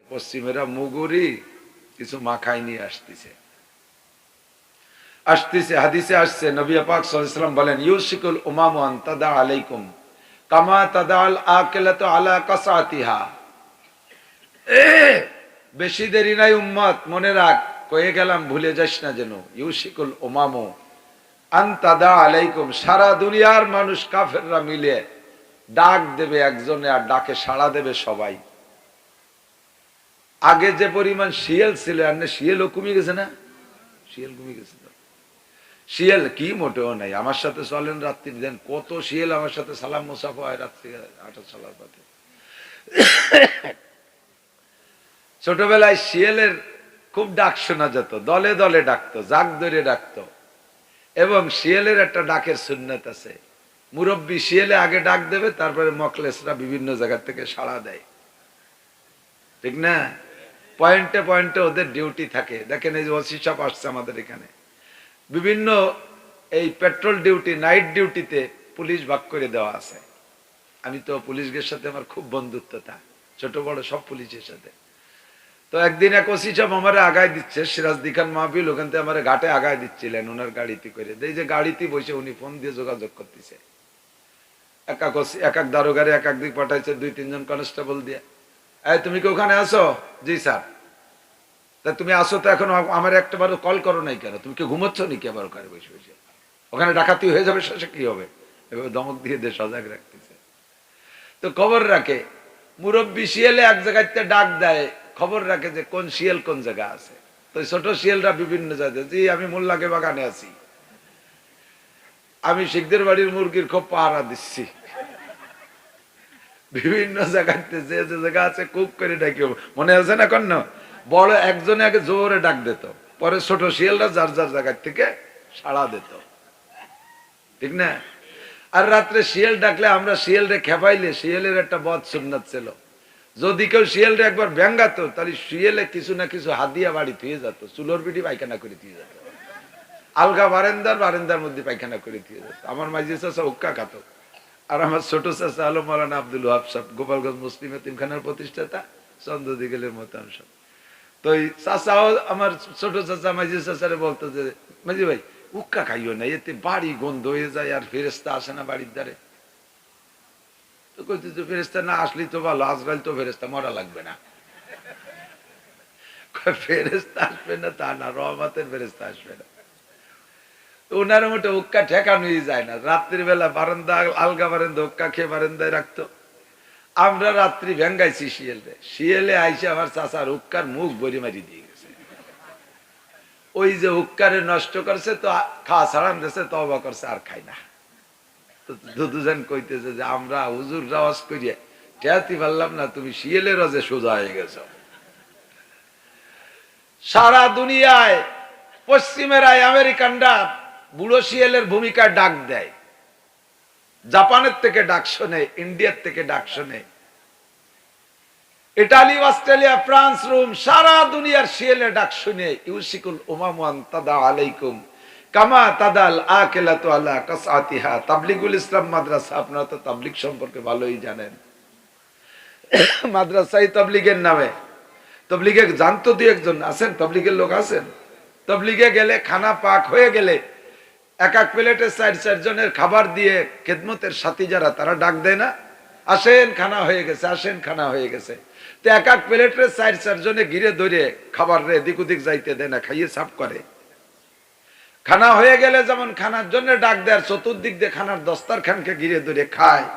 পশ্চিমেরা মুগুরি কিছু মাখাই নিয়ে আসতেছে হাদিসে আসছে, নবী পাক সাল্লাল্লাহু আলাইহি ওয়াসাল্লাম বলেন, ইউশিকুল উমামু আন তাদা আলাইকুম কামা তাদাল আকিলাতু আলা কাসাতিহা। বেশি দেরি নাই উম্মত, মনে রাখ, কয়ে গেলাম ভুলে যাস না যেন। ইউশিকুল উমামু আন তাদা আলাইকুম, সারা দুনিয়ার মানুষ কাফেররা মিলে ডাক দেবে একজনে, আর ডাকে সাড়া দেবে সবাই। আগে যে পরিমাণ শিয়াল ছিল, আর না শিয়ালও কমে গেছে না? শিয়াল কমে গেছে তো। শিয়াল কি মোটেও নাই। আমার সাথে চলেন রাত্রি দেন, কত শিয়াল আমার সাথে সালাম মুসাফা হয় রাত্রি আটা চলার পথে। ছোটবেলায় শিয়ালের খুব ডাক শোনা যেত, দলে দলে ডাকতো, জাগ ধরে ডাকতো। এবং শিয়ালের একটা ডাকের সুন্নত আছে, মুরব্বী শিয়ালে আগে ডাক দেবে, তারপরে মকলেসরা বিভিন্ন জায়গা থেকে সাড়া দেয়, ঠিক না? পয়েন্টে পয়েন্টে ওদের ডিউটি থাকে। দেখেন এই যে ওসি সাহেব আসছে আমাদের এখানে, বিভিন্ন এই পেট্রোল ডিউটি, নাইট ডিউটিতে পুলিশ ভাগ করে দেওয়া আছে। আমি তো পুলিশের সাথে আমার খুব বন্ধুত্বতা, ছোট বড় সব পুলিশের সাথে। তো একদিন এক ওসি সাহেব আমার আগায় দিচ্ছে, সিরাজদি খান মাহফিল, ওখান থেকে আমার ঘাটে আগায় দিচ্ছিলেন ওনার গাড়িতে করে। এই যে গাড়িতে বসে উনি ফোন দিয়ে যোগাযোগ করতেছে, এক এক দারোগারে এক দিক পাঠাইছে, 2-3 জন কনস্টেবল দিয়ে। তুমি কি ওখানে আসো? জি স্যার। তা তুমি আসো তো, এখন আমার একটাবার কল করো নাই কেন? তুমি কি ঘুমোচ্ছ নাকি? আবার ওখানে বসে বসে ওখানে ডাকাতি হয়ে যাবে, শেষে কি হবে? এভাবে ধমক দিয়ে দিয়ে সজাগ রাখতেছে। তো খবর রাখে, মুরব্বী শিয়ালে এক জায়গায় ডাক দেয়, খবর রাখে যে কোন শিয়াল কোন জায়গা আছে। তো ছোট শিয়ালরা বিভিন্ন জায়গায়, জি আমি মোল্লাকে বাগানে আছি, আমি শিখদের বাড়ির মুরগির খুব পাহারা দিচ্ছি। বিভিন্ন জায়গাতে যে যে জায়গা আছে খুব করে ডাকি, মনে আছে না? কন্ন বড় একজনে আগে জোরে ডাক দিত, পরে ছোট শিয়ালরা যার যার জায়গা থেকে সাড়া দিত, ঠিক না? আর রাত্রে শিয়াল ডাকলে আমরা শিয়ালরে খেপাইলে, শিয়ালের একটা বদ সুন্নাত ছিল, যদি কেউ শিয়ালরে একবার ব্যাঙ্গাতো, তাহলে শিয়ালে কিছু না কিছু হাদিয়া বাড়ি থুয়ে যেত, চুলোর পিঠি পায়খানা করে দিয়ে যেত, আলগা বারেন্দার মধ্যে পায়খানা করে দিয়ে যেত। আমার মাঝি চাচা উক্কা খাতো, আর আমার ছোট চাচা হলো মৌলানা আব্দুল ওয়াহাব সাহেব, গোপালগঞ্জ মুসলিম এতিমখানার প্রতিষ্ঠাতা, চন্দ্রদিগেলের মতান সব। তো এই চাচাও, আমার ছোট চাচা মাঝি চাচারে বলতো যে, মাঝি ভাই উক্কা খাইও না, এতে বাড়ি গন্ধ হয়ে যায়, আর ফেরেস্তা আসে না বাড়ির দ্বারে। তো কইতে যে ফেরেস্তা না আসলেই তো ভালো, আজরাইল তো ফেরেস্তা, মরা লাগবে না। ফেরেস্তা আসবে না তা না, রহমতের ফেরেস্তা আসবে না। ওনার মোটে উক্কা ঠেকানোই যায় না। রাত্রির বেলা বারান্দা, আলগা বারান্দা উক্কা খেয়ে বারান্দায় রাখতো। আমরা রাত্রি ভেঙ্গাইছি শিয়ালে, শিয়ালে আইসে আমার চাচার উক্কার মুখ বড়ি মারি দিয়ে গেছে। ওই যে উক্কারে নষ্ট করছে, তো খাওয়া ছাড়ান দিয়েছে, তওবা করছে, আর খাই না। তো দুজন কইতেছে যে আমরা হুজুর রাওয়াজ করিয়ে ঠেয়াতি পারলাম না, তুমি শিয়ালের রজে সোজা হয়ে গেছ। সারা দুনিয়ায় পশ্চিমেরা, আমেরিকানরা বুড়ো শিয়ালের ভূমিকায় ডাক দেয়, জাপানের থেকে ডাক শোনে, ইন্ডিয়ার থেকে ডাক শোনে, ইটালি, অস্ট্রেলিয়া, ফ্রান্স, রোম, সারা দুনিয়ার শিয়ালের ডাক শুনে। ইউশিকুল উমামু আন তাদা আলাইকুম কামা তাদাল আকিলাতু আলা কাসাতিহা। তাবলিগুল ইসলাম মাদ্রাসা, আপনারা তো তাবলিগ সম্পর্কে ভালোই জানেন। মাদ্রাসাই তাবলিগের নামে, তাবলিগে জানতো দুই একজন আছেন, তাবলিগের লোক আছেন। তাবলিগে গেলে খানা পাক হয়ে গেলে এক এক প্লেটে 4-4 জনের খাবার দিয়ে খেদমতের সাথী যারা, তারা ডাক দেয় না, আসেন খানা হয়ে গেছে, আসেন খানা হয়ে গেছে। তো এক এক প্লেটে 4-4 জনে ঘিরে ধরে খাবার রে এদিক ওদিক যাইতে দেয় না, খাইয়ে সাফ করে। খানা হয়ে গেলে যেমন খানার জন্য ডাক দেয়, চতুর্দিক দিয়ে খানার দস্তারখানকে ঘিরে ধরে খায়।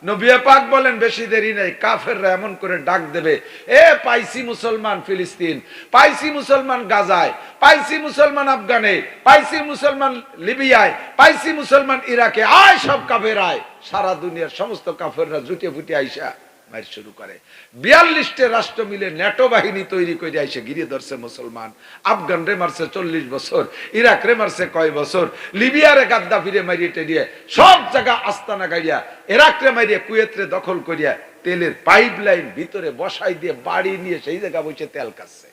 নবী পাক বলেন বেশি দেরি নাই, কাফেররা এমন করে ডাক দেবে, এ পাইছি মুসলমান ফিলিস্তিন, পাইছি মুসলমান গাজায়, পাইছি মুসলমান আফগানে, পাইছি মুসলমান লিবিয়ায়, পাইছি মুসলমান ইরাকে, আয় সব কাফের আয়। সারা দুনিয়ার সমস্ত কাফেররা জুটে ফুটে আইসা মার শুরু করে। 42টা রাষ্ট্র মিলে ন্যাটো বাহিনী তৈরি করে আইসে ঘিরে ধরছে মুসলমান। আফগান রে মারছে 40 বছর, ইরাক রে মারছে কয় বছর, লিবিয়ারে গাদ্দাফিরে মারিয়ে টেরিয়ে সব জায়গা আস্তানা গাড়িয়া, ইরাক রে মারিয়ে কুয়েত রে দখল করিয়া তেলের পাইপ লাইন ভিতরে বসাই দিয়ে বাড়ি নিয়ে সেই জায়গা বসে তেল কাটছে।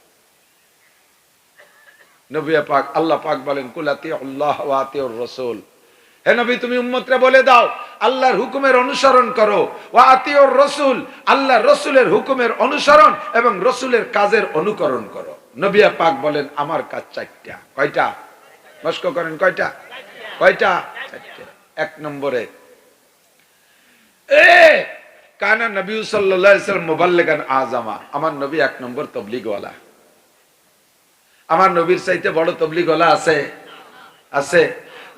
নবী পাক, আল্লাহ পাক বলেন কুল আতিউল্লাহ ওয়া আতিউর রাসূল, হে নবী তুমি উম্মতরে বলে দাও আল্লাহর হুকুমের অনুসরণ করো, ওয়া আতিউর রাসূল, আল্লাহর রাসূলের হুকুমের অনুসরণ এবং রাসূলের কাজের অনুকরণ করো। নবী পাক বলেন আমার কাজ চারটা। কয়টা? মস্ক করেন কয়টা? কয়টা? চারটা। এক নম্বরে কানা নবী সাল্লাল্লাহু আলাইহি ওয়াসাল্লাম মুবাল্লিগান আযামা, আমার নবী এক নম্বর তাবলীগওয়ালা। আমার নবীর চাইতে বড় তাবলীগওয়ালা আছে? আছে।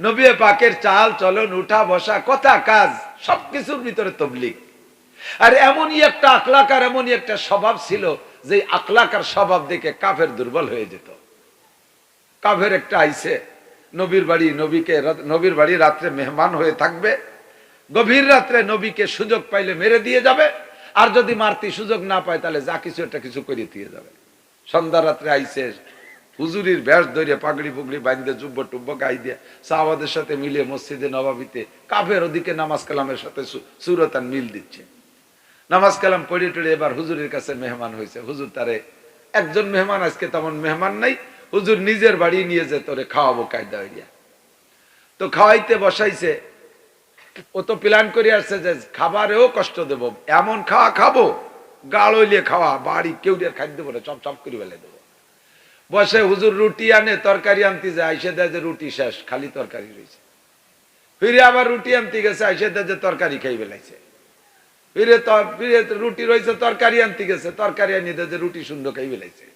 নবী পাকের চাল চলন, উঠা বসা, কথা কাজ সবকিছুর ভিতরে তাবলীগ। আর এমনই একটা আখলাক আর এমনই একটা স্বভাব ছিল যে আখলাক আর স্বভাব দেখে কাফের দুর্বল হয়ে যেত। কাফের একটা আইছে নবীর বাড়ি, নবীর বাড়ি রাত্রে মেহমান হয়ে থাকবে, গভীর রাত্রে নবীকে সুযোগ পাইলে মেরে দিয়ে যাবে, আর যদি মারতে সুযোগ না পায় তাহলে যা কিছু একটা কিছু করে দিয়ে যাবে। সন্ধ্যা রাত্রে আইছে, হুজুরির ব্যাস ধরে পাগড়ি পুগড়ি বাঁধে জুব্ব টুব্ব গাই দিয়ে সাহাবাদের সাথে মিলে মসজিদে নবাবিতে কাফের ওদিকে নামাজ কালামের সাথে সুরতান মিল দিচ্ছে। নামাজ কালাম পড়ে টড়ে এবার হুজুরের কাছে মেহমান হয়েছে। হুজুর তারে একজন মেহমান, আজকে তেমন মেহমান নাই, হুজুর নিজের বাড়ি নিয়ে যে তোরে খাওয়াবো কায়দা হইয়া। তো খাওয়াইতে বসাইছে, ও তো প্ল্যান করে আসছে যে খাবারেও কষ্ট দেব, এমন খাওয়া খাবো গাড়ইলে খাওয়া, বাড়ি কেউ খাদ্য বলে চপ চপ করে বেলে দেবো। বসে হুজুর রুটি আনে, তরকারি আনতে যায়, আইসে দেয় যে রুটি শেষ, খালি তরকারি রয়েছে। ফিরে আবার রুটি আনতে গেছে, আইসে দেয় যে তরকারি খেয়ে বেলাইছে। ফিরে রুটি রয়েছে, তরকারি আনতে গেছে, তরকারি আনি দেয় যে রুটি সুন্দর খেয়ে বেলাইছে।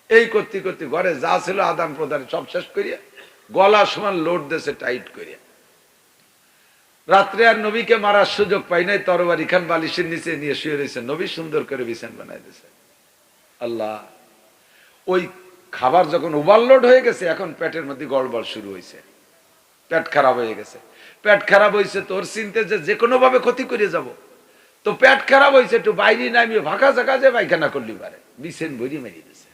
এই করতে করতে ঘরে যা ছিল আদান প্রদান সব শেষ করিয়া গলা সমান লোড দিয়েছে টাইট করিয়া। রাত্রে আর নবীকে মারার সুযোগ পাই নাই, তরবারি খান বালিশের নিচে নিয়ে শুয়ে রয়েছে, নবী সুন্দর করে বিছান বানাই দিয়েছে। আল্লাহ, ওই খাবার যখন ওভারলোড হয়ে গেছে, এখন পেটের মধ্যে গড়বড় শুরু হয়েছে, পেট খারাপ হয়ে গেছে। পেট খারাপ হয়েছে তোর চিনতে যে কোনো ভাবে ক্ষতি করে যাব। তো পেট খারাপ হয়েছে, একটু বাইরে নামিয়ে ফাঁকা জায়গা যে পায়খানা করলি পারে, বিছেন ভরি মেরিয়ে দিছে,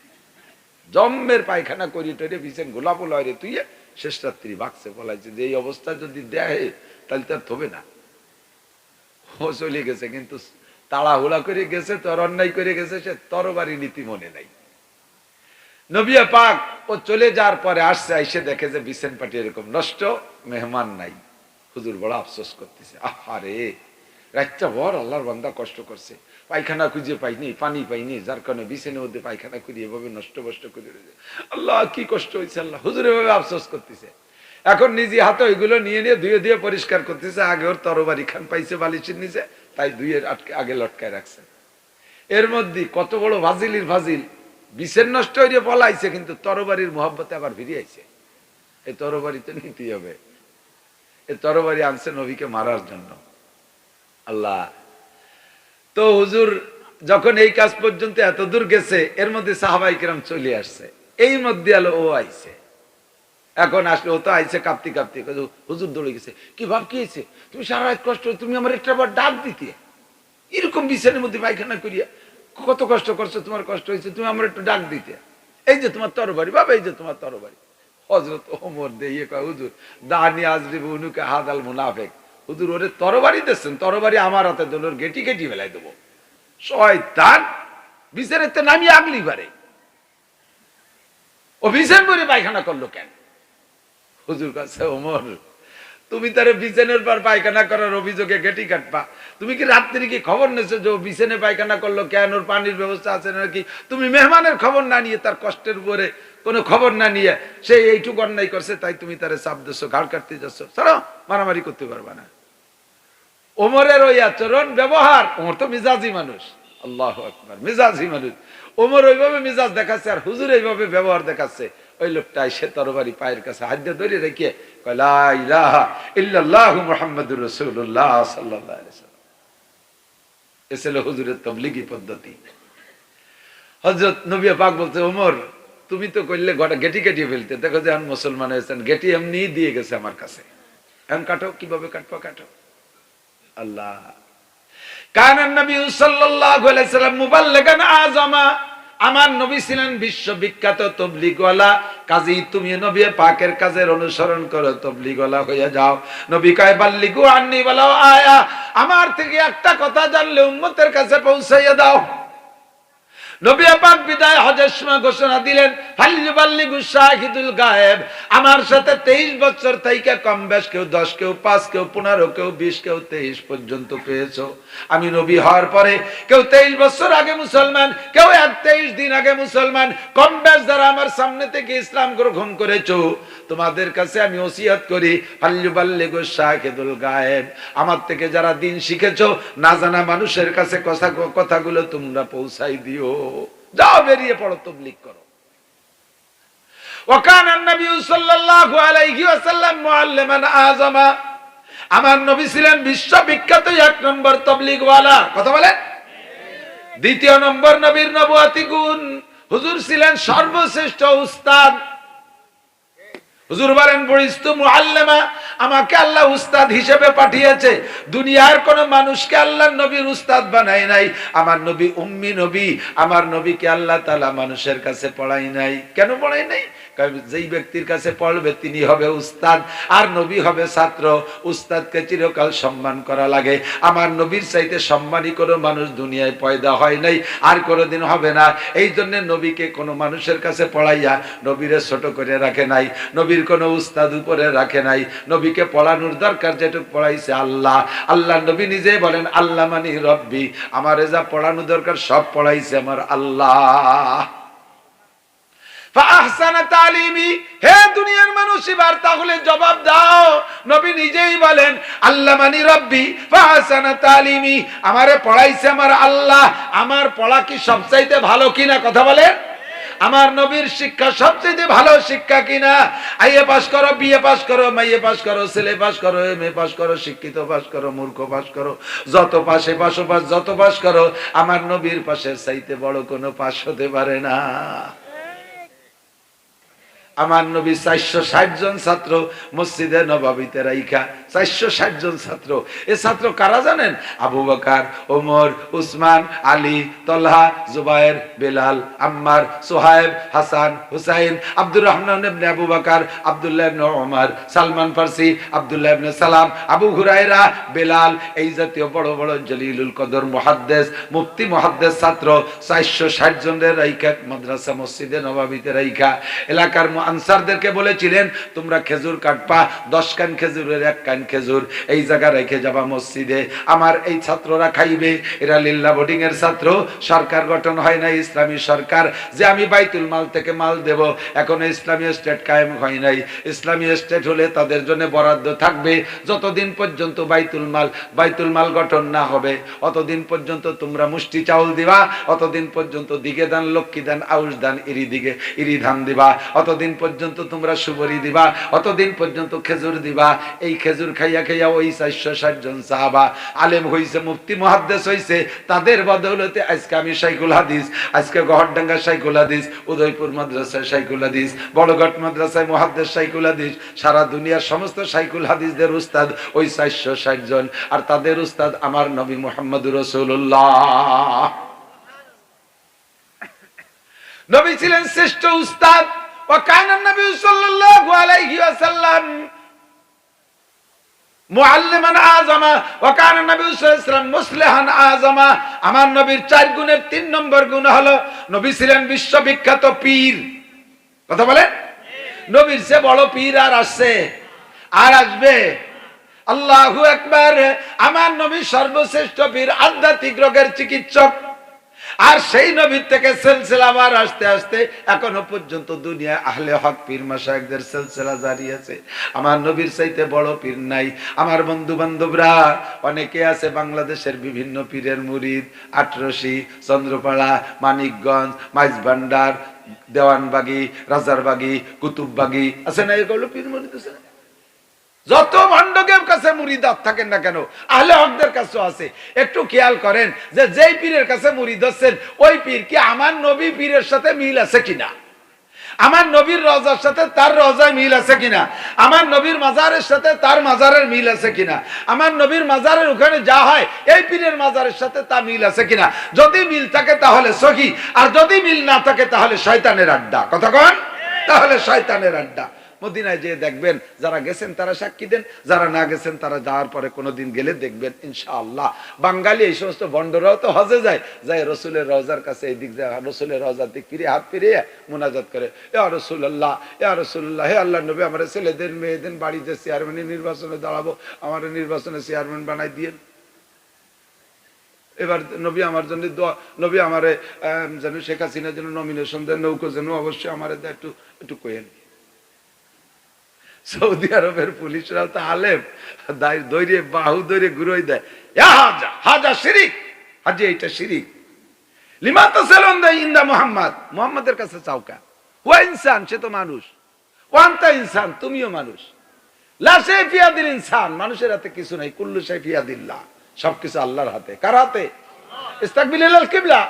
জম্মের পায়খানা করি টরে বিছেন গোলাপোলা হয়ে তুই শেষ রাত্রি ভাগছে বলাইছে যে এই অবস্থা যদি দেয় তাহলে তার থবে না। ও চলে গেছে, কিন্তু তাড়াহুড়া করে গেছে, তোর অন্যায় করে গেছে, সে তরবারি নীতি মনে নাই। নবী পাক ও চলে যাওয়ার পরে আসছে, আইসে দেখে যে বিছেন পাটি এরকম নষ্ট, মেহমান নাই। হুজুর বড় আফসোস করতেছে, আহারে রাতটা ভর আল্লাহর বান্দা কষ্ট করছে, পায়খানা খুঁজে পাইনি, পানি পাইনি, যার কারণে বিছানের মধ্যে পায়খানা খুঁজে এভাবে নষ্ট করে রয়েছে। আল্লাহ কি কষ্ট হয়েছে, আল্লাহ। হুজুর এভাবে আফসোস করতেছে। এখন নিজে হাতে ওইগুলো নিয়ে নিয়ে ধুয়ে ধুয়ে পরিষ্কার করতেছে। আগে ওর তরবারি খান পাইছে বালিশের নিচে, তাই ধুয়ে আগে লটকায় রাখছে। এর মধ্যে কত বড় ফাজিলির ফাজিল, বিছেন নষ্ট হয়ে পলাইছে, কিন্তু তরবারির মোহাব্বতে আবার ফিরে আইছে। এই তরবারি তো নিতেই হবে, এই তরবারি আনছে নবীকে মারার জন্য। আল্লাহ, তো হুজুর যখন এই কাজ পর্যন্ত এত দূর গেছে, এর মধ্যে সাহাবাই কিরাম চলে আসছে, এই মধ্যে আলো ও আইছে। এখন আসলে ও তো আইছে কাঁপতে কাঁপতে, হুজুর দৌড়ে গেছে, কি ভাব কি হয়েছে, তুমি সারা রাত কষ্ট, তুমি আমার একটা বার ডাক দিতে, এরকম বিছানের মধ্যে পায়খানা করিয়া কত কষ্ট করছো, তোমার কষ্ট হয়েছে, তুমি আমার একটু ডাক দিতে, এই যে তোমার তরবারি বাবা, এই যে তোমার তরবারি। হযরত ওমর দিয়ে কয়, হুজুর দানি আজরিব উনুকা হাদাল মুনাফিক, হুজুর ওরে তরবারি দিচ্ছেন, তরবারি আমার হাতে দিল, ওর গেটি গেটি ফেলাই দেবো। শয়তান, বিছানের তো নামিয়ে আগলি পারে, ও বিছান করে পায়খানা করলো কেন? হুজুর কাছে, ওমর তুমি তার বিছানের পর পায়খানা করার অভিযোগে গেটি কাটবা, তুমি কি রাত্রি কি খবর নেছো যে ও বিছানে পায়খানা করলো কেন, ওর পানির ব্যবস্থা আছে নাকি? তুমি মেহমানের খবর না নিয়ে, তার কষ্টের উপরে কোনো খবর না নিয়ে, সে এইটুকু অন্যায় করছে, তাই তুমি তারে চাপ দিচ্ছ, ঘাড় কাটতে যাচ্ছ, ছাড়ো, মারামারি করতে পারবা না। ওমরের ওই আচরণ ব্যবহার, ওমর তো মিজাজি মানুষ, আল্লাহু আকবার, মিজাজি মানুষ। ওমর ওইভাবে মিজাজ দেখাচ্ছে, আর হুজুর এইভাবে ব্যবহার দেখাচ্ছে। ওই লোকটা এসে তরবারি পায়ের কাছে হাত দিয়ে ধরে রেখে কয়, লা ইলাহা ইল্লাল্লাহু মুহাম্মাদুর রাসূলুল্লাহ সাল্লাল্লাহু আলাইহি ওয়াসাল্লাম। এ ছিল হুজুরের তাবলীগী পদ্ধতি। হযরত নবী পাক বলতে, ওমর তুমি তো কইলে গোটা গেটি কেটে ফেলতে, দেখো যে এখন মুসলমান হয়েছেন, গেটি এমনি দিয়ে গেছে আমার কাছে, এখন কাটো, কিভাবে কাটবো কাটো। আল্লাহ, কানান নবী সাল্লাল্লাহু আলাইহি সাল্লাম মুবাল্লিগান আযামা, আমার নবী ছিলেন বিশ্ববিখ্যাত তাবলীগওয়ালা। কাজেই তুমি নবী পাকের কাজের অনুসরণ করো, তাবলীগওয়ালা হয়ে যাও। নবী কয়, বাল্লিগু আন্নী ওয়ালাউ আয়া, আমার থেকে একটা কথা জানলে উম্মতের কাছে পৌঁছাইয়া দাও। নবী পাক বিদায় হজের সময় ঘোষণা দিলেন, হাল ইউবাল্লিগু শাহিদুল গায়েব, আমার সাথে 23 বছর থেকে কম বেশ কেউ 10, কেউ 5, কেউ 15, কেউ 20, কেউ 23 পর্যন্ত পেয়েছো। আমি নবী হওয়ার পরে কেউ 23 বছর আগে মুসলমান, কেউ 23 দিন আগে মুসলমান, কম বেশ যারা আমার সামনে থেকে ইসলাম গ্রহণ করেছো, তোমাদের কাছে আমি ওসিয়ত করি, ফাল্যুবাল্লিগু শাহিদুল গায়েব, আমার থেকে যারা দিন শিখেছো, না জানা মানুষের কাছে কথাগুলো তোমরা পৌঁছাই দিও। যাও, বেরিয়ে পড়ো, তাবলীগ করো। ওয়াকানা নবী সাল্লাল্লাহু আলাইহি ওয়াসাল্লাম মুআল্লিমান আযমা, আমার নবী ছিলেন বিশ্ববিখ্যাত 1 নম্বর তাবলীগওয়ালা। কথা বলেন। দ্বিতীয় নম্বর নবীর নবুয়তি গুণ, হুজুর ছিলেন সর্বশ্রেষ্ঠ উস্তাদ। হুজুর বলেন বুইস্তু মুআল্লিমা, আমাকে আল্লাহ উস্তাদ হিসেবে পাঠিয়েছে। দুনিয়ার কোন মানুষকে আল্লাহ নবীর উস্তাদ বানায় নাই। আমার নবী উম্মি নবী, আমার নবীকে আল্লাহ তাআলা মানুষের কাছে পড়াই নাই। কেন পড়াই নাই? কারণ যেই ব্যক্তির কাছে পড়বে তিনি হবে উস্তাদ, আর নবী হবে ছাত্র। উস্তাদকে চিরকাল সম্মান করা লাগে। আমার নবীর চাইতে সম্মানী কোনো মানুষ দুনিয়ায় পয়দা হয় নাই, আর কোনোদিন হবে না। এই জন্য নবীকে কোনো মানুষের কাছে পড়াইয়া নবীরে ছোট করে রাখে নাই, নবীর কোনো উস্তাদ উপরে রাখে নাই। নবীকে পড়ানোর দরকার যেটুকু পড়াইছে আল্লাহ। আল্লাহ নবী নিজে বলেন আল্লাহ মানি রব্বি, আমারে যা পড়ানো দরকার সব পড়াইছে আমার আল্লাহ। ফাহসানা তালিমি, হে দুনিয়ার মানুষ এবার তাহলে জবাব দাও। নবী নিজেই বলেন আল্লাহ মানি রব্বি ফাহসানা তালিমি, আমারে পড়াইছে আমার আল্লাহ। আমার পড়া কি সবচাইতে ভালো কিনা? কথা বলেন। আমার নবীর শিক্ষা সবচেয়ে ভালো শিক্ষা কিনা? আইএ পাস করো, বিএ পাস করো, মাইএ পাস করো, ছেলে পাস করো, এমএ পাস করো, শিক্ষিত পাস করো, মূর্খ পাস করো, যত পাশে পাশো পাস, যত পাস করো, আমার নবীর পাশের চাইতে বড় কোনো পাস হতে পারে না। আমার নবী 460 জন ছাত্র মসজিদে নববীতে রাইখা, 460 জন ছাত্র। এ ছাত্র কারা জানেন? আবু বকর, ওমর, উসমান, আলী, তলহা, জুবায়ের, বেলাল, আম্মার, সুহাইব, হাসান, হুসাইন, আব্দুর রহমান ইবনে আবু বকর, আব্দুল্লাহ ইবনে ওমর, সালমান ফারসি, আব্দুল্লাহ ইবনে সালাম, আবু হুরায়রা, বেলাল, এই জাতীয় বড় বড় জলিলুল কদর মুহাদ্দিস, মুফতি মুহাদ্দিস ছাত্র 460 জনের রাইখা মাদ্রাসা মসজিদে নববীতে রাইখা এলাকার আনসারদেরকে বলেছিলেন তোমরা খেজুর কাটবা, 10 কান খেজুরের 1 কান খেজুর এই জায়গা রেখে যাবা মসজিদে, আমার এই ছাত্ররা খাইবে। এরা লিল্লা বোর্ডিং এর ছাত্র, সরকার গঠন হয় না, ইসলামী সরকার যে আমি বাইতুল মাল থেকে মাল দেব, এখনো ইসলামী স্টেট কায়েম হয় নাই। ইসলামী স্টেট হলে তাদের জন্য বরাদ্দ থাকবে। যতদিন পর্যন্ত বাইতুল মাল গঠন না হবে অতদিন পর্যন্ত তোমরা মুষ্টি চাউল দিবা, অতদিন পর্যন্ত দিকে দান, লক্ষ্মী দান, আউশ দান, ইরি ধান দিবা, অতদিন পর্যন্ত তোমরা সুবরি দিবা, অতদিন পর্যন্ত খেজুর দিবা। এই খেজুর খাইয়া খাইয়া ওই 460 জন সাহাবা আলেম হইছে, মুফতি মুহাদ্দিস হইছে। তাদের বদৌলতে আজকে আমি শাইখুল হাদিস, আজকে গহরডাঙ্গা শাইখুল হাদিস, উদয়পুর মাদ্রাসায় শাইখুল হাদিস, বড়ঘাট মাদ্রাসায় মুহাদ্দিস শাইখুল হাদিস। সারা দুনিয়ার সমস্ত শাইখুল হাদিসদের উস্তাদ ওই 460 জন, আর তাদের উস্তাদ আমার নবী মুহাম্মদুর রাসূলুল্লাহ। নবী ছিলেন শ্রেষ্ঠ উস্তাদ। وكان النبي صلى الله عليه وسلم মুআল্লিমান আযমা وكان النبي صلى الله عليه وسلم মুসলিহান আযমা। আমার নবীর 4 গুণের 3 নম্বর গুণ হলো নবী ছিলেন বিশ্ববিখ্যাত পীর। কথা বলেন। নবীর চেয়ে বড় পীর আর আসছে, আর আসবে? আল্লাহু আকবার। আমার নবী সর্বশ্রেষ্ঠ পীর, আধ্যাত্মিক রোগের চিকিৎসক। আর সেই নবীর থেকে সিলসিলা আবার আস্তে আস্তে এখনো পর্যন্ত দুনিয়ায় আহলে হক পীর মাশায়েখদের সিলসিলা জারি আছে। আমার নবীর চাইতে বড় পীর নাই। আমার বন্ধু বান্ধবরা অনেকে আছে বাংলাদেশের বিভিন্ন পীরের মুরিদ, আটরশি, চন্দ্রপাড়া, মানিকগঞ্জ, মাইজভান্ডার, দেওয়ানবাগি, রাজারবাগি, কুতুববাগি আছে না? এগুলো পীর মুরিদ আছে। যত ভণ্ডকের কাছে মুরিদাত থাকেন না কেন, আহলে হকদের কাছেও আছে। একটু খেয়াল করেন যে যেই পীরের কাছে মুরিদ হচ্ছেন ওই পীর কি আমার নবী পীরের সাথে মিল আছে কিনা, আমার নবীর রওজার সাথে তার রওজায় মিল আছে কিনা, আমার নবীর মাজারের সাথে তার মাজারের মিল আছে কিনা, আমার নবীর মাজারের ওখানে যা হয় এই পীরের মাজারের সাথে তা মিল আছে কিনা। যদি মিল থাকে তাহলে সহি, আর যদি মিল না থাকে তাহলে শয়তানের আড্ডা। কথা কন, তাহলে শয়তানের আড্ডা। মদিনায় যেয়ে দেখবেন, যারা গেছেন তারা সাক্ষী দেন, যারা না গেছেন তারা যাওয়ার পরে কোনোদিন গেলে দেখবেন ইনশাআল্লাহ। বাঙালি এই সমস্ত বন্ডরাও তো হজে যায়, যায় রসুলের রওজার কাছে, এই দিক যায় রসুলের রওজার দিক ফিরে হাত ফিরিয়ে মোনাজাত করে, ইয়া রাসূলুল্লাহ, ইয়া রাসূলুল্লাহ, হে আল্লাহর নবী, আমার ছেলেদের মেয়েদের বাড়িতে চেয়ারম্যান নির্বাচনে দাঁড়াবো, আমার নির্বাচনে চেয়ারম্যান বানাই দিয়েন। এবার নবী আমার জন্য দোয়া, নবী আমারে যেন শেখ হাসিনার জন্য নমিনেশন দেন, নৌকো যেন অবশ্যই আমার একটু একটু কইেন। সৌদি আরবের পুলিশরাও তো আলেম, দৈরে বাহু দৈরে ঘুরোই দেয়, হাজা হাজা শিরিক, হাজি এইটা শিরিক। লিমা তাসালুন ইনদা মুহাম্মদ, মুহাম্মাদের কাছে চাও কেন? ওয়া ইনসান, সে তো মানুষ, ওয়ান্তা ইনসান, তুমিও মানুষ। লা শাই ফি ইয়াদিল ইনসান, মানুষের হাতে কিছু নাই, কুল্লু শাই ফি ইয়াদিল্লাহ, সবকিছু আল্লাহর হাতে। কার হাতে? ইস্তাকবিলাল কিবলা,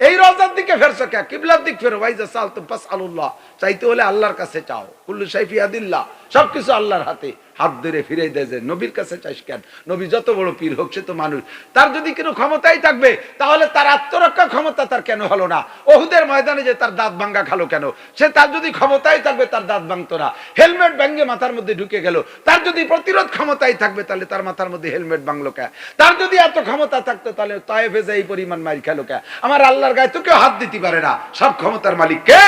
এই রওজার দিকে ফেরছো কে? কিবলার দিক ফেরো। ওয়াইজা সালতুম ফাসআলুল্লাহ, চাইতে হলে আল্লাহর কাছে চাও। কুল্লু শাই ফি ইয়াদিল্লাহ, সবকিছু আল্লাহর হাতে। হাত ধরে ফিরে দেয় যে নবীর কাছে চাইস কেন? নবী যত বড় পীর হোক, সে তো মানুষ। তার যদি কোনো ক্ষমতাই থাকবে, তাহলে তার আত্মরক্ষা ক্ষমতা তার কেন হলো না? ওহুদের ময়দানে যে তার দাঁত ভাঙ্গা খালো কেন? সে তার যদি ক্ষমতাই থাকবে, তার দাঁত ভাঙতো না। হেলমেট ভেঙে মাথার মধ্যে ঢুকে গেল, তার যদি প্রতিরোধ ক্ষমতাই থাকবে, তাহলে তার মাথার মধ্যে হেলমেট ভাঙলো কে? তার যদি এত ক্ষমতা থাকতো, তাহলে তায়েফে যে এই পরিমাণ মাইর খেলো কে? আমার আল্লাহর গায়ে তো কেউ হাত দিতে পারে না, সব ক্ষমতার মালিক কে?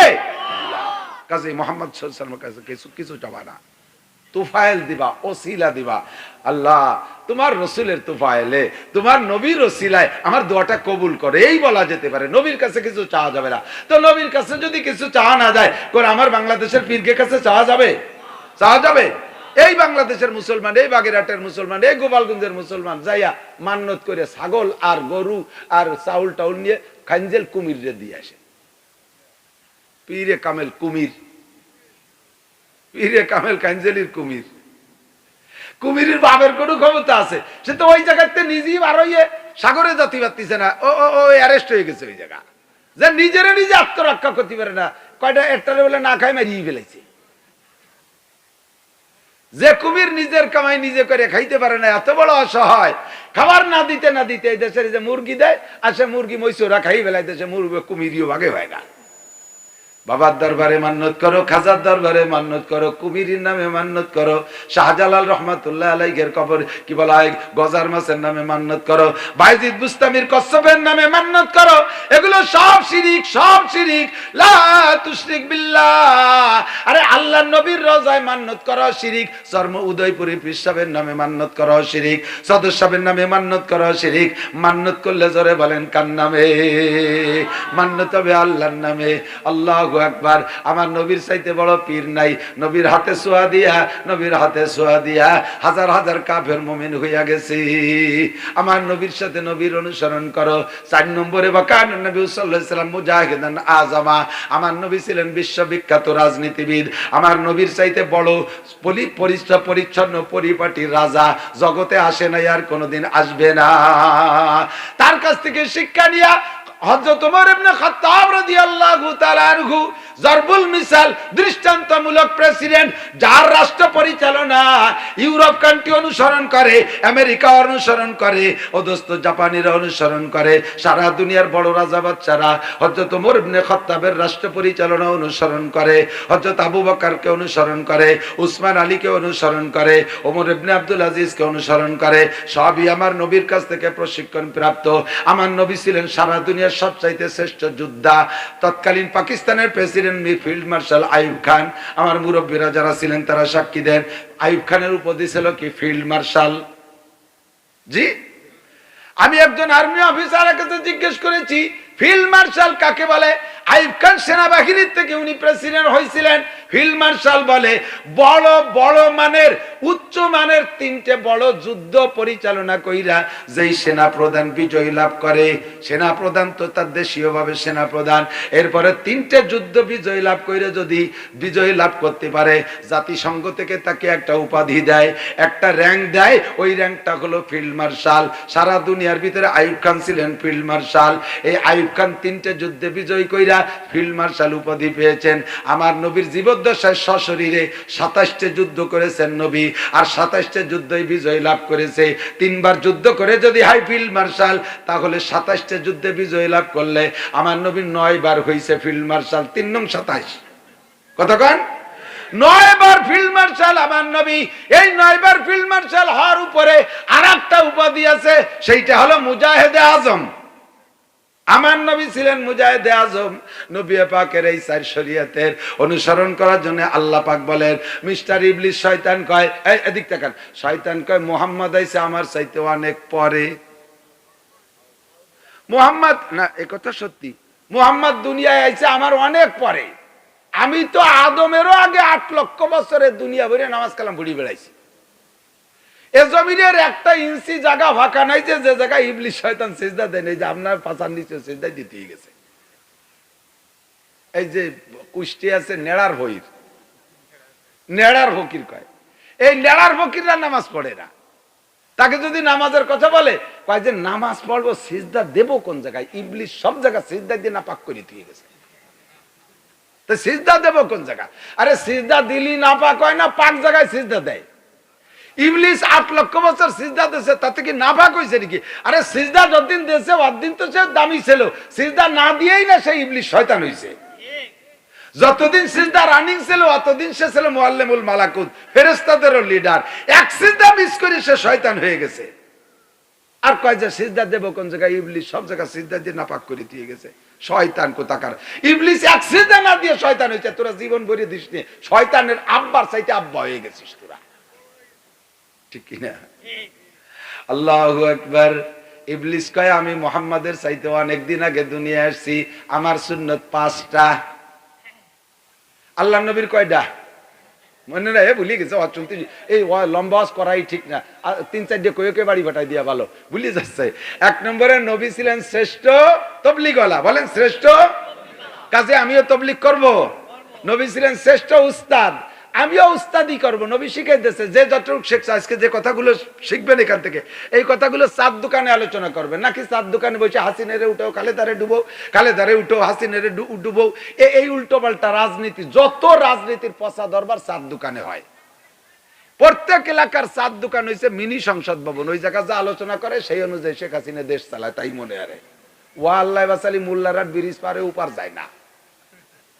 কাজে মুহাম্মদ সাল্লাল্লাহু আলাইহি ওয়াসাল্লামের কাছে কিছু চাবা না, তুফাইল দিবা, ওসিলা দিবা। আল্লাহ তোমার রসুলের তুফাইলে, তোমার নবীর ওসিলায় আমার দোয়াটা কবুল করে, এই বলা যেতে পারে। নবীর কাছে কিছু চাওয়া যাবে না। তো নবীর কাছে যদি কিছু চাওয়া না যায়, কোন আমার বাংলাদেশের পীরকে কাছে চাওয়া যাবে? চাওয়া যাবে? এই বাংলাদেশের মুসলমান, এই বাগেরহাটের মুসলমান, এই গোপালগঞ্জের মুসলমান যাইয়া মান্নত করে ছাগল আর গরু আর চাউল টাউল নিয়ে খাঞ্জেল কুমিরে দিয়ে আসে। পীরে কামেল কুমির, পীরে কামেল কাঞ্জেলির কুমির। কুমিরের বাপের কোন ক্ষমতা আছে? সে তো ওই জায়গাতে নিজেই বার হইয়ে সাগরে জাতি পারতেছে না, ও অ্যারেস্ট হয়ে গেছে ওই জায়গা, যে নিজেরে নিজে আত্মরক্ষা করতে পারে না। কয়টা একটারে বলে না খাই মারিয়ে ফেলেছে। যে কুমির নিজের কামাই নিজে করে খাইতে পারে না, এত বড় অসহায়, খাবার না দিতে না দিতে এই দেশের যে মুরগি দেয়, আর সে মুরগি মৈশোরা খাই ফেলাই, দেশে মুরগি কুমিরিও ভাগে হয় না। বাবার দরবারে মান্নত করো, খাজার দরবারে মান্নত করো, কুমিরের নামে মান্নত করো, শাহজালাল রহমাতুল্লাহ আলাইহির কবর কি বলা হয় গজার মাছের নামে মান্নত করো, বাইজিদ বুস্তামির কসবের নামে মান্নত করো। এগুলো সব শিরিক, সব শিরিক। লা তুশরিক বিল্লাহ। আরে আল্লাহর নবীর রওজায় মান্নত করো শিরিক, চর্ম উদয়পুরী পীর সাহেবের নামে মান্নত করো শিরিক, সদর সাহেবের নামে মান্নত করো শিরিক। মান্নত করলে জোরে বলেন কার নামে? মান্নত হবে আল্লাহর নামে। আল্লাহু আকবার। আমার নবীর চাইতে বড় পীর নাই। নবীর হাতে ছোঁয়া দিয়া, নবীর হাতে ছোঁয়া দিয়া হাজার হাজার কাফের মুমিন হইয়া গেছে। আমার নবীর সাথে নবীর অনুসরণ করো। 4 নম্বরে বাকান নবী সাল্লাল্লাহু আলাইহি সাল্লাম মুজাহিদান আযামা। আমার নবী ছিলেন বিশ্ববিখ্যাত রাজনীতিবিদ। আমার নবীর চাইতে বড় পরিচ্ছন্ন পরিপাটি রাজা জগতে আসে নাই, আর কোনোদিন আসবে না। তার কাছ থেকে শিক্ষা নিয়া হযরত ওমর ইবনে খাত্তাব রাদিয়াল্লাহু তাআলা আনহু জরবুল মিসাল, দৃষ্টান্তমূলক প্রেসিডেন্ট, যার রাষ্ট্র পরিচালনা ইউরোপ কান্ট্রি অনুসরণ করে, আমেরিকা অনুসরণ করে, অদস্ত জাপানিরা অনুসরণ করে, সারা দুনিয়ার বড় রাজা বাদশারা হযরত ওমর ইবনে খাত্তাবের রাষ্ট্র পরিচালনা অনুসরণ করে, হযরত আবু বকরকে অনুসরণ করে, উসমান আলীকে অনুসরণ করে, ওমর ইবনে আব্দুল আজিজকে অনুসরণ করে। সবই আমার নবীর কাছ থেকে প্রশিক্ষণ প্রাপ্ত। আমার নবী ছিলেন সারা দুনিয়ার সবচাইতে শ্রেষ্ঠ যোদ্ধা। তৎকালীন পাকিস্তানের president field marshal Ayub Khan, আমার মুরব্বীরা যারা ছিলেন তারা সাক্ষী দেন, আইয়ুব খানের উপাধি ছিল কি? Field marshal. জি, আমি একজন আর্মি অফিসারের কাছে জিজ্ঞেস করেছি ফিল্ড মার্শাল কাকে বলে। আইয়ুব খান সেনাবাহিনীর থেকে উনি প্রেসিডেন্ট হয়েছিলেন। ফিল্ড মার্শাল বলে বড় বড় মানের, উচ্চ মানের 3টে বড় যুদ্ধ পরিচালনা কইরা যেই সেনা প্রধান বিজয় লাভ করে, সেনা প্রধান তো তার দেশীয় ভাবে সেনা প্রধান, এরপরে 3টে যুদ্ধ বিজয় লাভ করে যদি বিজয় লাভ করতে পারে, জাতিসংঘ থেকে তাকে একটা উপাধি দেয়, একটা র্যাঙ্ক দেয়, ওই র্যাঙ্কটা হলো ফিল্ড মার্শাল। সারা দুনিয়ার ভিতরে আইয়ুব খান ছিলেন ফিল্ড মার্শাল। এই আইয়ুব খান 3টে যুদ্ধে বিজয় কইরা ফিল্ড মার্শাল উপাধি পেয়েছেন। আমার নবীর জীবদ্দশায় সশরীরে 27টে যুদ্ধ করেছেন নবী, আর 27টে যুদ্ধই বিজয় লাভ করেছে। 3বার যুদ্ধ করে যদি হাই ফিল্ড মার্শাল, তাহলে 27টে যুদ্ধে বিজয় লাভ করলে আমার নবীর 9 বার হয়েছে ফিল্ড মার্শাল। 3 নং 27 কতক্ষণ? 9 বার ফিল্ড মার্শাল আমার নবী। এই 9 বার ফিল্ড মার্শাল হওয়ার উপরে আরেকটা উপাধি আছে, সেইটা হলো মুজাহিদে আজম। আমার নবী ছিলেন মুজাহিদে আজম। নবী পাকের এই 4 শরীয়তের অনুসরণ করার জন্য আল্লাহ পাক বলেন, মিস্টার ইবলিস শয়তান কয়, এই এদিক তাকান, শয়তান কয় মুহাম্মদ আইছে আমার চাইতে অনেক পরে। মুহাম্মদ না, এই কথা সত্যি, মুহাম্মদ দুনিয়ায় আইছে আমার অনেক পরে। আমি তো আদমেরও আগে 8 লক্ষ বছরের দুনিয়া ভরে নামাজ কালাম পড়ি বেড়াইছি। এ জমিনের একটা ইঞ্চি জায়গা ফাঁকা নাই যে জায়গায় ইবলিস শয়তান সিজদা দেয় নাই, যে আপনার পাছার নিচে সিজদা দিতেই গেছে। এই যে কুষ্টি আছে নেড়ার ভইর, নেড়ার ফকির কয়, এই নেড়ার ফকিররা নামাজ পড়ে না। তাকে যদি নামাজের কথা বলে, কয় যে নামাজ পড়বো সিজদা দেব কোন জায়গায়? ইবলিস সব জায়গায় সিজদা দিয়ে নাপাক করে দিয়ে গেছে, তো সিজদা দেব কোন জায়গা? আরে সিজদা দিলি নাপাক হয় না, পাক জায়গায় সিজদা দেয়। ইবলিস 8 লক্ষ বছর সিজদা দিয়েছে, তাতে কি নাপাক হয়েছে নাকি? আরে সিজদা যতদিন দিয়েছে অতদিন তো সে দামি ছিল, সিজদা না দিয়েই না সে ইবলিস শয়তান হয়েছে। যতদিন সিজদা রানিং ছিল অতদিন সে ছিল মুআল্লিমুল মালাকুত, ফেরেশতাদেরও লিডার। এক সিজদা মিস করে সে শয়তান হয়ে গেছে। আর কয় যে সিজদা দেব কোন জায়গায়? ইবলিস সব জায়গায় সিজদা দিয়ে নাপাক করে দিয়ে গেছে। শয়তান কোথাকার! ইবলিস এক সিজদা না দিয়ে শয়তান হয়েছে, তোরা জীবন ভরে দিস নি, শয়তানের আব্বার চাইতে আব্বা হয়ে গেছিস তোরা, ঠিক কিনা? আল্লাহু আকবার। ইবলিস কয় আমি মুহাম্মাদের চাইতে অনেকদিন আগে দুনিয়ায় আসছি, আমার সুন্নত 5টা। আল্লাহ নবীর কয়টা মনে নাই? ভুলে গেছে, চলতে এই লম্বা করাই ঠিক না, 3-4 কয়েকে বাড়ি ভাটাই দিয়া ভালো, ভুলে যাচ্ছে। 1 নম্বরে নবী ছিলেন শ্রেষ্ঠ তবলিগওয়ালা, বলেন শ্রেষ্ঠ। কাজে আমিও তবলিগ করব। নবী ছিলেন শ্রেষ্ঠ উস্তাদ, আমিও উস্তাদি করব। নবী শিখাই দিয়েছে, যে যতটুকু শিখছে আজকে যে কথাগুলো শিখবেন এখান থেকে, এই কথাগুলো চার দোকানে আলোচনা করবেন, নাকি চার দোকানে বসে হাসিনেরে উঠো খালেদারে ডুবো, খালেদারে উঠো হাসিনেরে ডুবো, এই উল্টো পাল্টা রাজনীতি, যত রাজনীতির পচা দরবার চার দোকানে হয়। প্রত্যেক এলাকার চার দোকান হয়েছে মিনি সংসদ ভবন, ওই জায়গা যা আলোচনা করে সেই অনুযায়ী শেখ হাসিনা দেশ চালায়, তাই মনে হয়। ওয়া আল্লাহ বাসালি মোল্লারার ব্রিজ পারে উপার যায় না,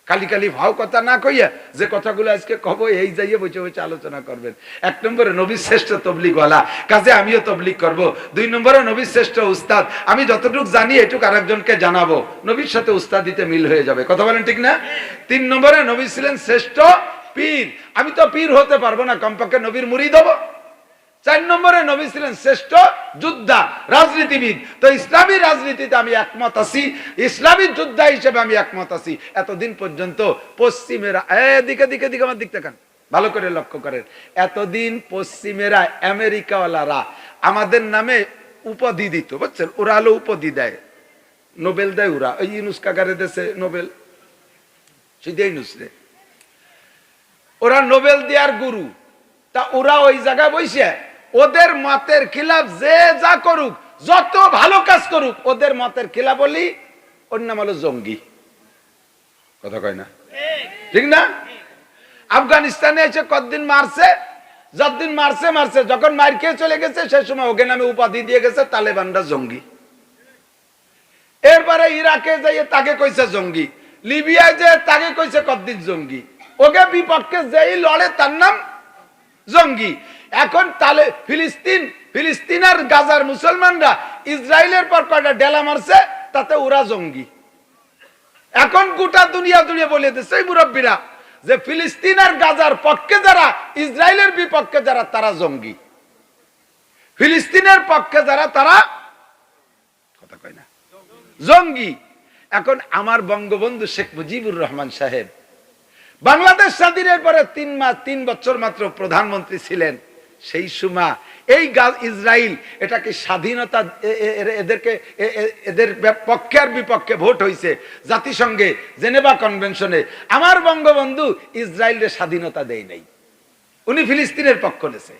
খালি খালি ভাও কথা না কইয়া যে কথাগুলো আজকে কব এই যাইয়ে বসে বসে আলোচনা করবেন। 1 নম্বরে নবী শ্রেষ্ঠ তবলিগওয়ালা, কাজে আমিও তবলিগ করব। 2 নম্বরে নবী শ্রেষ্ঠ উস্তাদ, আমি যতটুকু জানি এটুকু আরেকজনকে জানাবো, নবীর সাথে উস্তাদিতে মিল হয়ে যাবে, কথা বলেন ঠিক না? 3 নম্বরে নবী ছিলেন শ্রেষ্ঠ পীর, আমি তো পীর হতে পারবো না, কমপক্ষে নবীর মুরিদ হব। 4 নম্বরে নবী ছিলেন শ্রেষ্ঠ যোদ্ধা, রাজনীতিবিদ। তো ইসলামী রাজনীতিতে আমি একমত আছি, ইসলামী যোদ্ধা হিসেবে আমি একমত আছি। এতদিন পর্যন্ত পশ্চিমেরা, দিকে দিকে দিকে আমার দিক তাকান, ভালো করে লক্ষ্য করেন, এতদিন পশ্চিমেরা আমেরিকাওয়ালারা আমাদের নামে উপাধি দিত, বুঝছেন? ওরা হলো উপাধি দেয়, নোবেল দেয় ওরা, ওই ইউনুস কাকারে দেশে নোবেল, সেটাই নুসরে ওরা নোবেল দেওয়ার গুরু। তা ওরা ওই জায়গায় বসে ওদের মতের খিলাফ যে যা করুক, যত ভালো কাজ করুক, ওদের মতের খিলাফ বলি, ওর নাম হলো জঙ্গি, কথা কয় না, ঠিক না? আফগানিস্তানে এসে কতদিন মারছে, যতদিন মারছে মারছে, যখন মার খেয়ে চলে গেছে সেই সময় ওকে নামে উপাধি দিয়ে গেছে তালেবানরা জঙ্গি। এরপরে ইরাকে যাইয়ে তাকে কইছে জঙ্গি, লিবিয়ায় যে তাকে কইছে কতদিন জঙ্গি, ওকে বিপক্ষে যেই লড়ে তার নাম জঙ্গি। এখন তাহলে ফিলিস্তিন আর গাজার মুসলমানরা ইসরায়েলের পর কয়টা ডেলা মারছে, তাতে ওরা জঙ্গি। এখন গোটা দুনিয়া বলে দিচ্ছে মুরব্বীরা যে ফিলিস্তিন আর গাজার পক্ষে যারা, ইসরায়েলের বিপক্ষে যারা, তারা জঙ্গি। ফিলিস্তিনের পক্ষে যারা, তারা কথা কয় না, জঙ্গি। এখন আমার বঙ্গবন্ধু শেখ মুজিবুর রহমান সাহেব বাংলাদেশ স্বাধীনের পরে 3 বছর মাত্র প্রধানমন্ত্রী ছিলেন। সেই সময় এই ইসরায়েল এটাকে স্বাধীনতা, এদের পক্ষে আর বিপক্ষে ভোট হয়েছে জাতিসংঘে জেনেভা কনভেনশনে। আমার বঙ্গবন্ধু ইসরায়েলের স্বাধীনতা দেয় নাই, উনি ফিলিস্তিনের পক্ষ নেছে।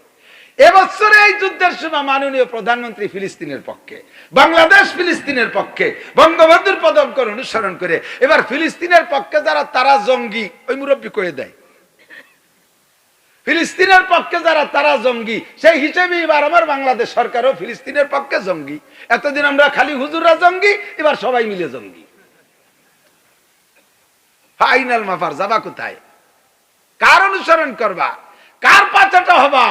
এবছরে এই যুদ্ধের সময় মাননীয় প্রধানমন্ত্রী ফিলিস্তিনের পক্ষে, বাংলাদেশ ফিলিস্তিনের পক্ষে, বঙ্গবন্ধুর পদক্ষেপ অনুসরণ করে। এবার ফিলিস্তিনের পক্ষে যারা, তারা জঙ্গি, ওই মুরব্বী কয়ে দেয়। ফিলিস্তিনের পক্ষে যারা, তারা জঙ্গি, সেই হিসেবে এবার আমার বাংলাদেশ সরকারও ফিলিস্তিনের পক্ষে জঙ্গি। এতদিন আমরা খালি হুজুররা জঙ্গি, এবার সবাই মিলে জঙ্গি। ফাইনাল মাফার যাবা কোথায়? কার অনুসরণ করবা, কার পাচাটা হবা,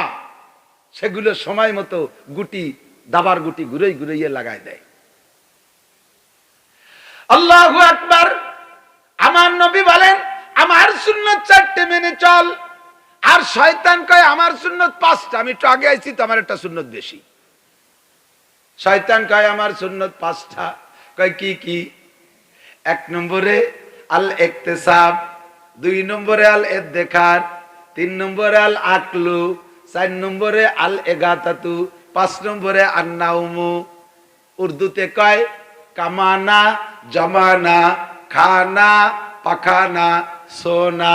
সেগুলো সময় মতো গুটি দাবার গুটি ঘুরাই ঘুরাইয়ে লাগাই দেয়। আল্লাহু আকবার। আমার নবী বলেন আমার সুন্নত 4টে মেনে চল, আর শয়তান কয় আমার সুন্নত 5টা। আমি একটু আগে আইছি তো, আমার একটা সুন্নত বেশি। শয়তান কয় আমার সুন্নত 5টা। কয় কি কি? 1 নম্বরে আল ইকতিসাব, 2 নম্বরে আল ইদ্দিখার, 3 নম্বরে আল আকলু, 4 নম্বরে আল ইগাতাতু, 5 নম্বরে আন নাউমু। উর্দুতে কয় কামানা, জমানা, খানা, পাখানা, সোনা।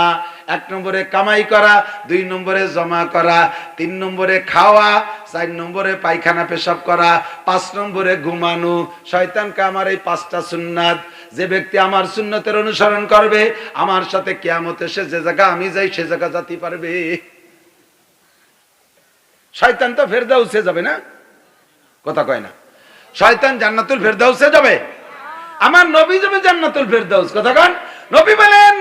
1 নম্বরে কামাই করা, 2 নম্বরে জমা করা, 3 নম্বরে খাওয়া, 4 নম্বরে পায়খানা পেশাব করা, 5 নম্বরে ঘুমানো। শয়তানকে আমার এই 5টা সুন্নাত, যে ব্যক্তি আমার সুন্নতের অনুসরণ করবে, আমার সাথে কিয়ামতে সে যে জায়গা আমি যাই সে জায়গা যেতে পারবে। শয়তান তো ফেরদাউসে যাবে না, কথা কয় না। শয়তান জান্নাতুল ফেরদাউসে যাবে, আমার নবী যাবে জান্নাতুল ফেরদাউস, কথা কন। নবী বলেন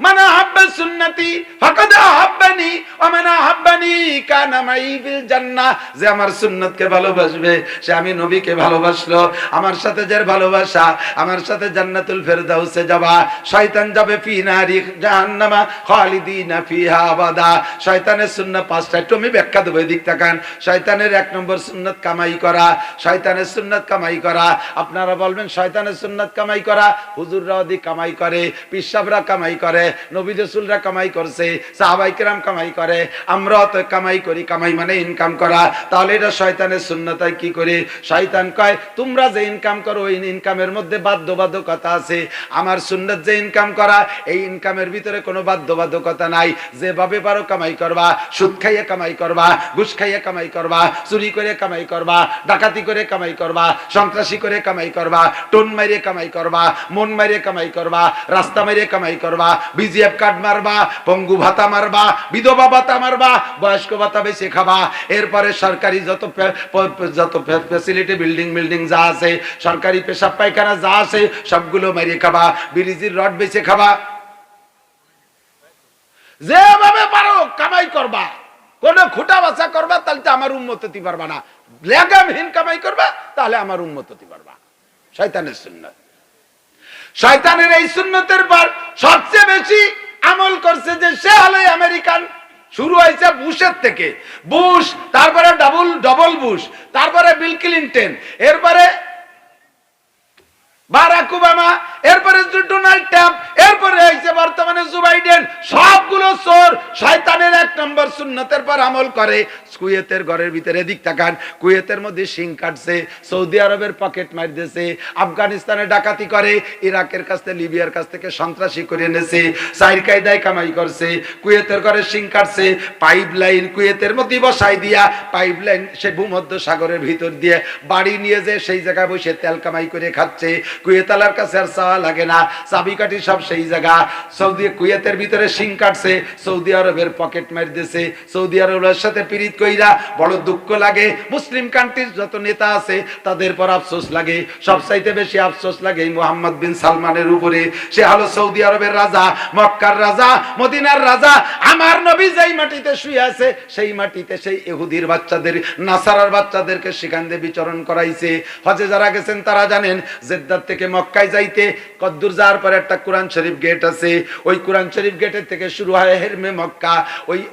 মান আহাব্বা সুন্নতি ফাকাদ আহাব্বানি ওয়া মান আহাব্বানি কানা মাই ফিল জান্নাহ। যে আমার সুন্নতকে ভালোবাসবে সে আমি নবীকে ভালোবাসলো, আমার সাথে যার ভালোবাসা আমার সাথে জান্নাতুল ফেরদাউসে যাবা। শয়তান যাবে ফি নারি জাহান্নামা খালিদিনা ফিহা আবাদা। শয়তানের সুন্নাত 5টা, একটু আমি ব্যাখ্যা দেব, এদিক তাকান। শয়তানের 1 নম্বর সুন্নাত কামাই করা, শয়তানের সুন্নাত কামাই করা। আপনারা বলবেন শয়তানের সুন্নাত কামাই করা, হুজুররা ওদি কামাই করে, পিসাবরা কামাই করে, নবী রাসূলরা কামাই করছে, সাহাবায়ে কেরাম কামাই করে, আমরাও তো কামাই করি। কামাই মানে ইনকাম করা। তাহলে এটা শয়তানের সুন্নাত। কি করে? শয়তান কয় তোমরা যে ইনকাম করো ওই ইনকামের মধ্যে বাধ্যবাধকতা আছে, আমার সুন্নাত যে ইনকাম করা এই ইনকামের ভিতরে কোনো বাধ্যবাধকতা নাই। যেভাবে পারো কামাই করবা, সুদ খাইয়ে কামাই করবা, ঘুষ খাইয়ে কামাই করবা, চুরি করে কামাই করবা, ডাকাতি করে কামাই করবা, সন্ত্রাসী করে কামাই করবা, টোন মারিয়ে কামাই করবা, মন মারিয়ে কামাই করবা, রাস্তা মারিয়ে কামাই করবা, বিজিএফ কার্ড মারবা, পঙ্গু ভাতা মারবা, বিধবা ভাতা মারবা, বয়স্ক ভাতা বেশি খাবা। এরপরে সরকারি যত ফ্যাসিলিটি, বিল্ডিং যা আছে, সরকারি পেশাব পায়খানা যা আছে সবগুলো মারিয়ে খাবা, বিরিজির রড বেশি খাবা। যেভাবে পারো কামাই করবা, কোন খুঁটা বাছা করবা তাহলে তো আমার উম্মত হতে পারবা না। লেগামহীন কামাই করবা তাহলে আমার উম্মত হতে পারবা। শয়তানের সুন্নাত। শয়তানের এই সুন্নতের পর সবচেয়ে বেশি আমল করছে যে সে হলো আমেরিকান। শুরু হয়েছে বুশের থেকে, বুশ, তারপরে ডবল বুশ, তারপরে বিল ক্লিনটন, এরপরে বারাক ওবামা, এরপরে ডোনাল্ড ট্রাম্প, এরপরে হয়েছে বর্তমানে জো বাইডেন। সবগুলো চোর। শয়তানের 1 নম্বর সুন্নতের পর আমল করে। কুয়েতের ঘরের ভিতরে দিক তাকান, কুয়েতের মধ্যে শিং কাটছে, সৌদি আরবের পকেট মার দিয়েছে, আফগানিস্তানে ডাকাতি করে, ইরাকের কাছ থেকে লিবিয়ার কাছ থেকে সন্ত্রাসী করে এনেছে, চাইর কায়দায় কামাই করছে, কুয়েতের ঘরে শিং কাটছে, পাইপ লাইন কুয়েতের মধ্যে বসাই দিয়া, পাইপ লাইন সে ভূমধ্য সাগরের ভিতর দিয়ে বাড়ি নিয়ে যে সেই জায়গায় বসে তেল কামাই করে খাচ্ছে। কুয়েতালার কাছে আর চাওয়া লাগে না, চাবিকাঠি সব সেই জায়গা। সৌদি কুয়েতের ভিতরে শিং কাটছে, সৌদি আরবের পকেট মার দিয়েছে, সৌদি আরবের সাথে পীড়িত কইরা বড় দুঃখ লাগে। মুসলিম কান্ট্রির যত নেতা আছে তাদের পর আফসোস লাগে, সবচাইতে বেশি আফসোস লাগে মুহাম্মদ বিন সালমানের উপরে। সে হলো সৌদি আরবের রাজা, মক্কার রাজা, মদিনার রাজা। আমার নবী যেই মাটিতে শুয়ে আছে সেই মাটিতে সেই ইহুদির বাচ্চাদের, নাসারার বাচ্চাদেরকে সেখান দিয়ে বিচরণ করাইছে। হজে যারা গেছেন তারা জানেন, জেদ্দার থেকে মক্কায় যাইতে কদ্দুর যাওয়ার পরে একটা কোরআন শরীফ গেট আছে। ওই কোরআন শরীফ গেটের থেকে শুরু হয় হেরমে মক্কা।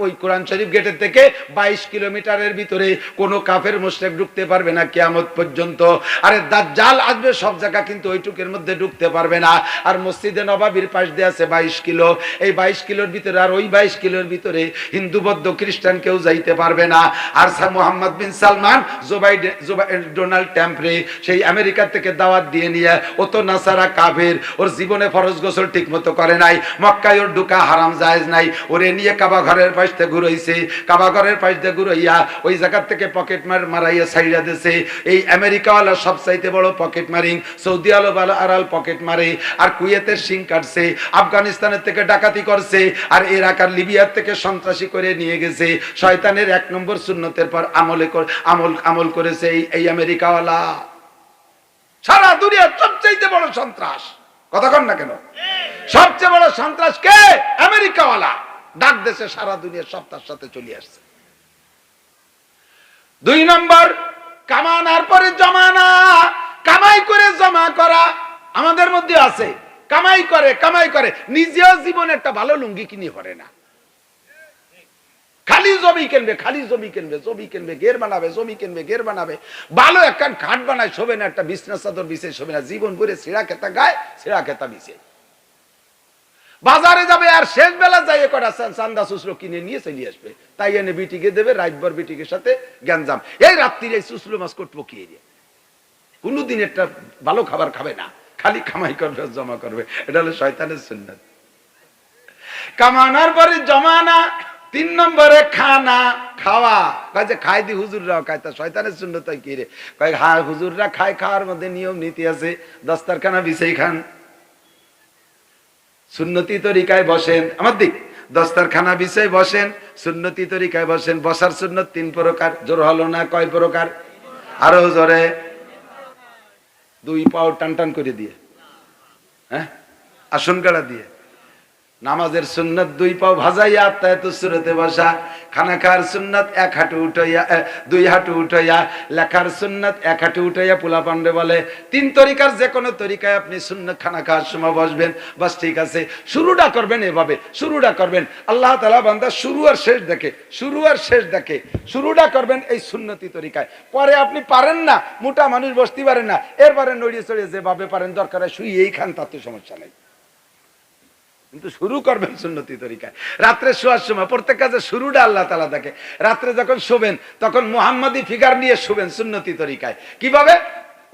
ওই কোরআন শরীফ গেটের থেকে 22 কিলোমিটারের ভিতরে কোনো কাফের মুশরিক ঢুকতে পারবে না কিয়ামত পর্যন্ত। আরে দাজ্জাল আসবে সব জায়গা, কিন্তু ওইটুকের মধ্যে ঢুকতে পারবে না। আর মসজিদে নববীর পাশ দিয়ে আছে 22 কিলো। এই 22 কিলোর ভিতরে আর ওই 22 কিলোর ভিতরে হিন্দু বৌদ্ধ খ্রিস্টান কেউ যাইতে পারবে না। আর মুহাম্মদ বিন সালমান ডোনাল্ড ট্রাম্পরে সেই আমেরিকা থেকে দাওয়াত দিয়ে নিয়ে, ও তো নাসারা কাফের, ওর জীবনে ফরজ গোসল ঠিক মতো করে নাই, মক্কায় ওর ঢুকা হারাম জায়েজ নাই, ওরে নিয়ে কাবা ঘরের পাশ থেকে ঘুরাইছে, কাবা ঘরের পাশ দিয়ে ঘুরাইয়া ওই জায়গা থেকে পকেট মারাইয়া ছাইড়া দিয়েছে। এই আমেরিকাওয়ালা সবচাইতে বড় পকেট মারিং, সৌদি আরব পকেট মারে, আর কুয়েতের শিং কাটছে, আফগানিস্তানের থেকে ডাকাতি করছে, আর ইরাক আর লিবিয়ার থেকে সন্ত্রাসী করে নিয়ে গেছে। শয়তানের 1 নম্বর সুন্নতের পর আমল করেছে এই আমেরিকাওয়ালা। সারা দুনিয়ার সবচেয়ে বড় সন্ত্রাস, কথা কন না কেন? সবচেয়ে বড় সন্ত্রাস কে? আমেরিকাওয়ালা। ডাক দেশে সারা দুনিয়া সব তার সাথে চলে আসছে। 2 নম্বর, কামানোর পরে জমানা, কামাই করে জমা করা আমাদের মধ্যে আছে। কামাই করে নিজেও জীবনে একটা ভালো লুঙ্গি কিনে পরে না, খালি জমি কিনবে, ঘের বানাবে, ভালো একটা ঘাট বানায় শোবে না, একটা বিছনা চাদর বিছে শোবে না, জীবন ভরে ছিঁড়া খেতা গায়ে, ছিঁড়া খেতা বিছে। বাজারে যাবে আর শেষ বেলা যাই করা চান্দা চুসলো কিনে নিয়ে চলে আসবে, তাই এনে বিটিকে দেবে, রাতভর বিটিকে সাথে গ্যাঞ্জাম। এই রাত্রির এই চুসলো মাছ করবো কি, কোনদিন একটা ভালো খাবার খাবে না, খালি কামাই করবে, জমা করবে। এটা হলো শয়তানের সুন্নাত। কামানোর পরে জমানা। 3 নম্বরে খাওয়া। যে খাই দি হুজুররাও খায়, তা শয়তানের সুন্নাত কি রে? কয় হ্যাঁ হুজুররা খায়, খাওয়ার মধ্যে নিয়ম নীতি আছে, দস্তারখানা বিছাই খান, সুন্নতি তরিকায় বসেন, আমার দিক দস্তারখানা বিছাই বসেন, সুন্নতি তরিকায় বসেন। বসার সুন্নত 3 প্রকার। জোর হলো না? কয় প্রকার? আরো জোরে। 2 পাও টান করে দিয়ে, হ্যাঁ, আসন গাড়া দিয়ে। নামাজের সুন্নত 2 পাও ভাজাইয়া তায়াতুস সুরতে বসা। খানা খাওয়ার সুন্নত 1 হাঁটু উঠাইয়া 2 হাঁটু উঠাইয়া। লেখার সুন্নত 1 হাঁটু উঠাইয়া। পোলা পান্ডে বলে 3 তরিকার যে কোনো তরিকায় আপনি সুন্নত খানা খাওয়ার সময় বসবেন, বাস ঠিক আছে। শুরুটা করবেন এভাবে, শুরুটা করবেন আল্লাহ তাআলা বান্দা শুরু আর শেষ দেখে, শুরুটা করবেন এই সুন্নতি তরিকায়। পরে আপনি পারেন না, মোটা মানুষ বসতে পারেন না, এরপরে নড়িয়ে চড়িয়ে যেভাবে পারেন দরকার হয় শুয়েই খান, তাতে সমস্যা নেই, কিন্তু শুরু করবেন সুন্নতি তরিকায়। রাত্রে শোয়ার সময় প্রত্যেক কাজে শুরুটা আল্লাহ তাআলা দেখে। রাত্রে যখন শোবেন তখন মুহাম্মাদি ফিগার নিয়ে শোবেন সুন্নতি তরিকায়। কিভাবে?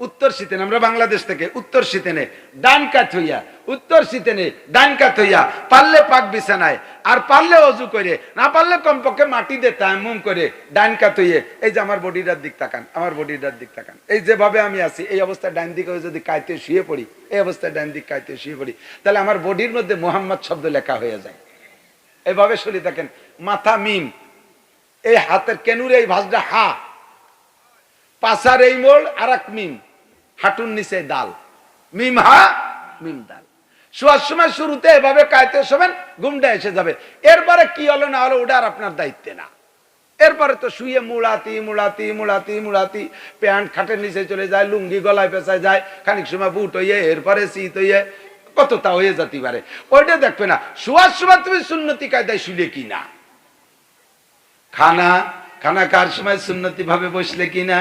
উত্তর শীতেনে, আমরা বাংলাদেশ থেকে উত্তর শীতেনে ডান কাত হইয়া, উত্তর শীতেনে ডান কাত হইয়া, পারলে পাক বিছানায়, আর পারলে অজু করে, না পারলে কমপক্ষে মাটিতে তায়াম্মুম করে ডান কাত হইয়ে, এই যে আমার বডিটার দিক তাকান, এই যেভাবে আমি আছি এই অবস্থায় ডান দিকে যদি কাইতে শুয়ে পড়ি, এই অবস্থায় ডান দিক কাইতে শুয়ে পড়ি, তাহলে আমার বডির মধ্যে মুহাম্মদ শব্দ লেখা হয়ে যায়। এইভাবে শুনে থাকেন। মাথা মিম, এই হাতের কেনুরে এই ভাঁজটা হা, পাছার এই মোড় আর এক মিম, হাঁটুর নিচে দাল, মিম হা মিম দাল। শোয়ার সময় শুরুতে এভাবে কায়তে শোবেন, ঘুমটা এসে যাবে। এরপরে কি হলো না হলো ওটা আর আপনার দায়িত্বে না। এরপরে তো শুয়ে মুড়াতি, প্যান্ট খাটের নিচে চলে যায়, লুঙ্গি গলায় পেঁচায় যায়, খানিক সময় বুট হইয়ে, এরপরে শীত হইয়ে, কতটা হয়ে যেতে পারে, ওইটা দেখবে না। শোয়ার সময় তুমি সুন্নতি কায়দায় শুলে কি না, খানা খাওয়ার সময় সুন্নতি ভাবে বসলে কিনা,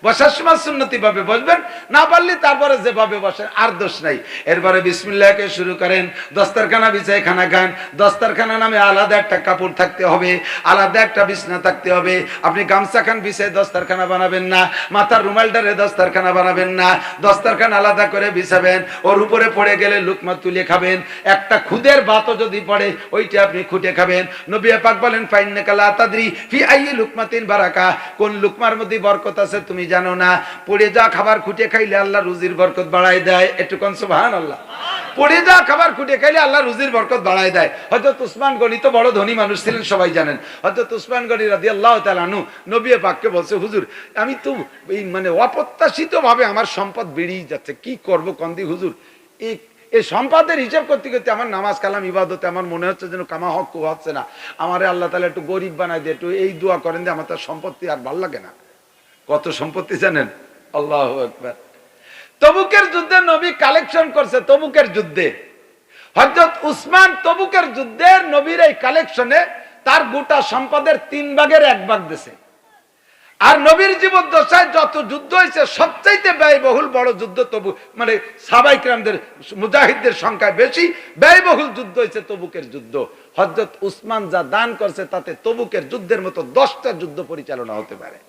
বসার সময় সুন্নতি ভাবে বসবেন, না পারলে তারপরে যেভাবে বসেন আর দোষ নাই। এরপরে বিসমিল্লাহকে শুরু করেন, দস্তারখানা বিছায় খানা খান। দস্তারখানা নামে আলাদা একটা কাপড় থাকতে হবে, আলাদা একটা বিছনা থাকতে হবে। আপনি গামছা খান বিছায় দস্তারখানা বানাবেন না, মাথার রুমালটারে দস্তারখানা বানাবেন না, দস্তারখানা আলাদা করে বিছাবেন। ওর উপরে পড়ে গেলে লুকমা তুলে খাবেন। একটা খুদের ভাতও যদি পড়ে ওইটা আপনি খুঁটে খাবেন। নবী পাক বলেন ফাইন্নাকা লা তাদরি ফি আইয়ি লুকমাতিন বারাকা, কোন লুকমার মধ্যে বরকত আছে তুমি জানো না। পড়ে যা খাবার খুঁটে খাইলে আল্লাহ রুজির বরকত বাড়ায় দেয়। একটু কোন সুবহানাল্লাহ। পড়ে যা খাবার খুঁটে খাইলে আল্লাহ রুজির বরকত বাড়ায় দেয়। হযরত উসমান গনি তো বড় ধনী মানুষ ছিলেন, সবাই জানেন। হযরত উসমান গনি রাদিয়াল্লাহু তাআলা আনহু নবী পাককে বলছে, হুজুর আমি তো এই মানে অপ্রত্যাশিত ভাবে আমার সম্পদ বেড়েই যাচ্ছে, কি করব কন্দি হুজুর। এই সম্পদের হিসাব করতে করতে আমার নামাজ কালাম ইবাদতে আমার মনে হচ্ছে যেন কামা হক হচ্ছে না। আমারে আল্লাহ তাআলা একটু গরিব বানায় দিয়ে একটু এই দোয়া করেন যে আমার তার সম্পত্তি আর ভাল লাগে না। কত সম্পত্তি জানেন? আল্লাহু আকবার। তবুকের যুদ্ধে নবী কালেকশন করছে, তবুকের যুদ্ধে হযরত উসমান তবুকের যুদ্ধে নবীর এই কালেকশনে তার গোটা সম্পদের 3 ভাগের 1 ভাগ দিয়েছে। আর নবীর জীবদ্দশায় যত যুদ্ধ হয়েছে সবচাইতে ব্যয়বহুল বড় যুদ্ধ তবু মানে সাহাবায়ে কিরামদের মুজাহিদদের সংখ্যায় বেশি ব্যয়বহুল যুদ্ধ হয়েছে তবুকের যুদ্ধ। হযরত উসমান যা দান করছে তাতে তবুকের যুদ্ধের মতো 10টা যুদ্ধ পরিচালনা হতে পারে।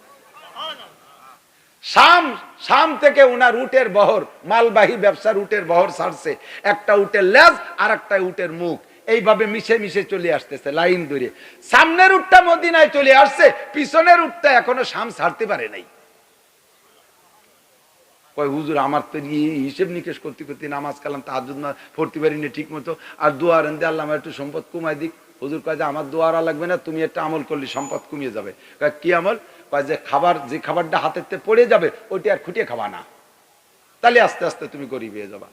শাম থেকে উনার উটের বহর, মালবাহী ব্যবসার উটের বহর ছাড়ছে, একটা উটের লেজ আর একটা উটের মুখ, এইভাবে মিশে চলে আসতেছে লাইন ধরে। সামনের উটটা মদিনায় চলে আসছে, পিছনের উটটা এখনো শাম ছাড়তে পারে নাই। কয় হুজুর আমার তো হিসেব নিকেশ করতে করতে নামাজ কালাম তাহাজ্জুদ না পড়তে পারিনি ঠিক মতো, আর দোয়া রেন্দে আল্লাহ আমার একটু সম্পদ কমাই দিক। হুজুর কয় যে আমার দোয়ারা লাগবে না, তুমি একটা আমল করলে সম্পদ কমিয়ে যাবে। কয় কি আমল? কয় যে যে খাবারটা হাতের পড়ে যাবে ওইটা আর খুঁটিয়ে খাবা না, তাহলে আস্তে আস্তে তুমি গরিব হয়ে যাবা।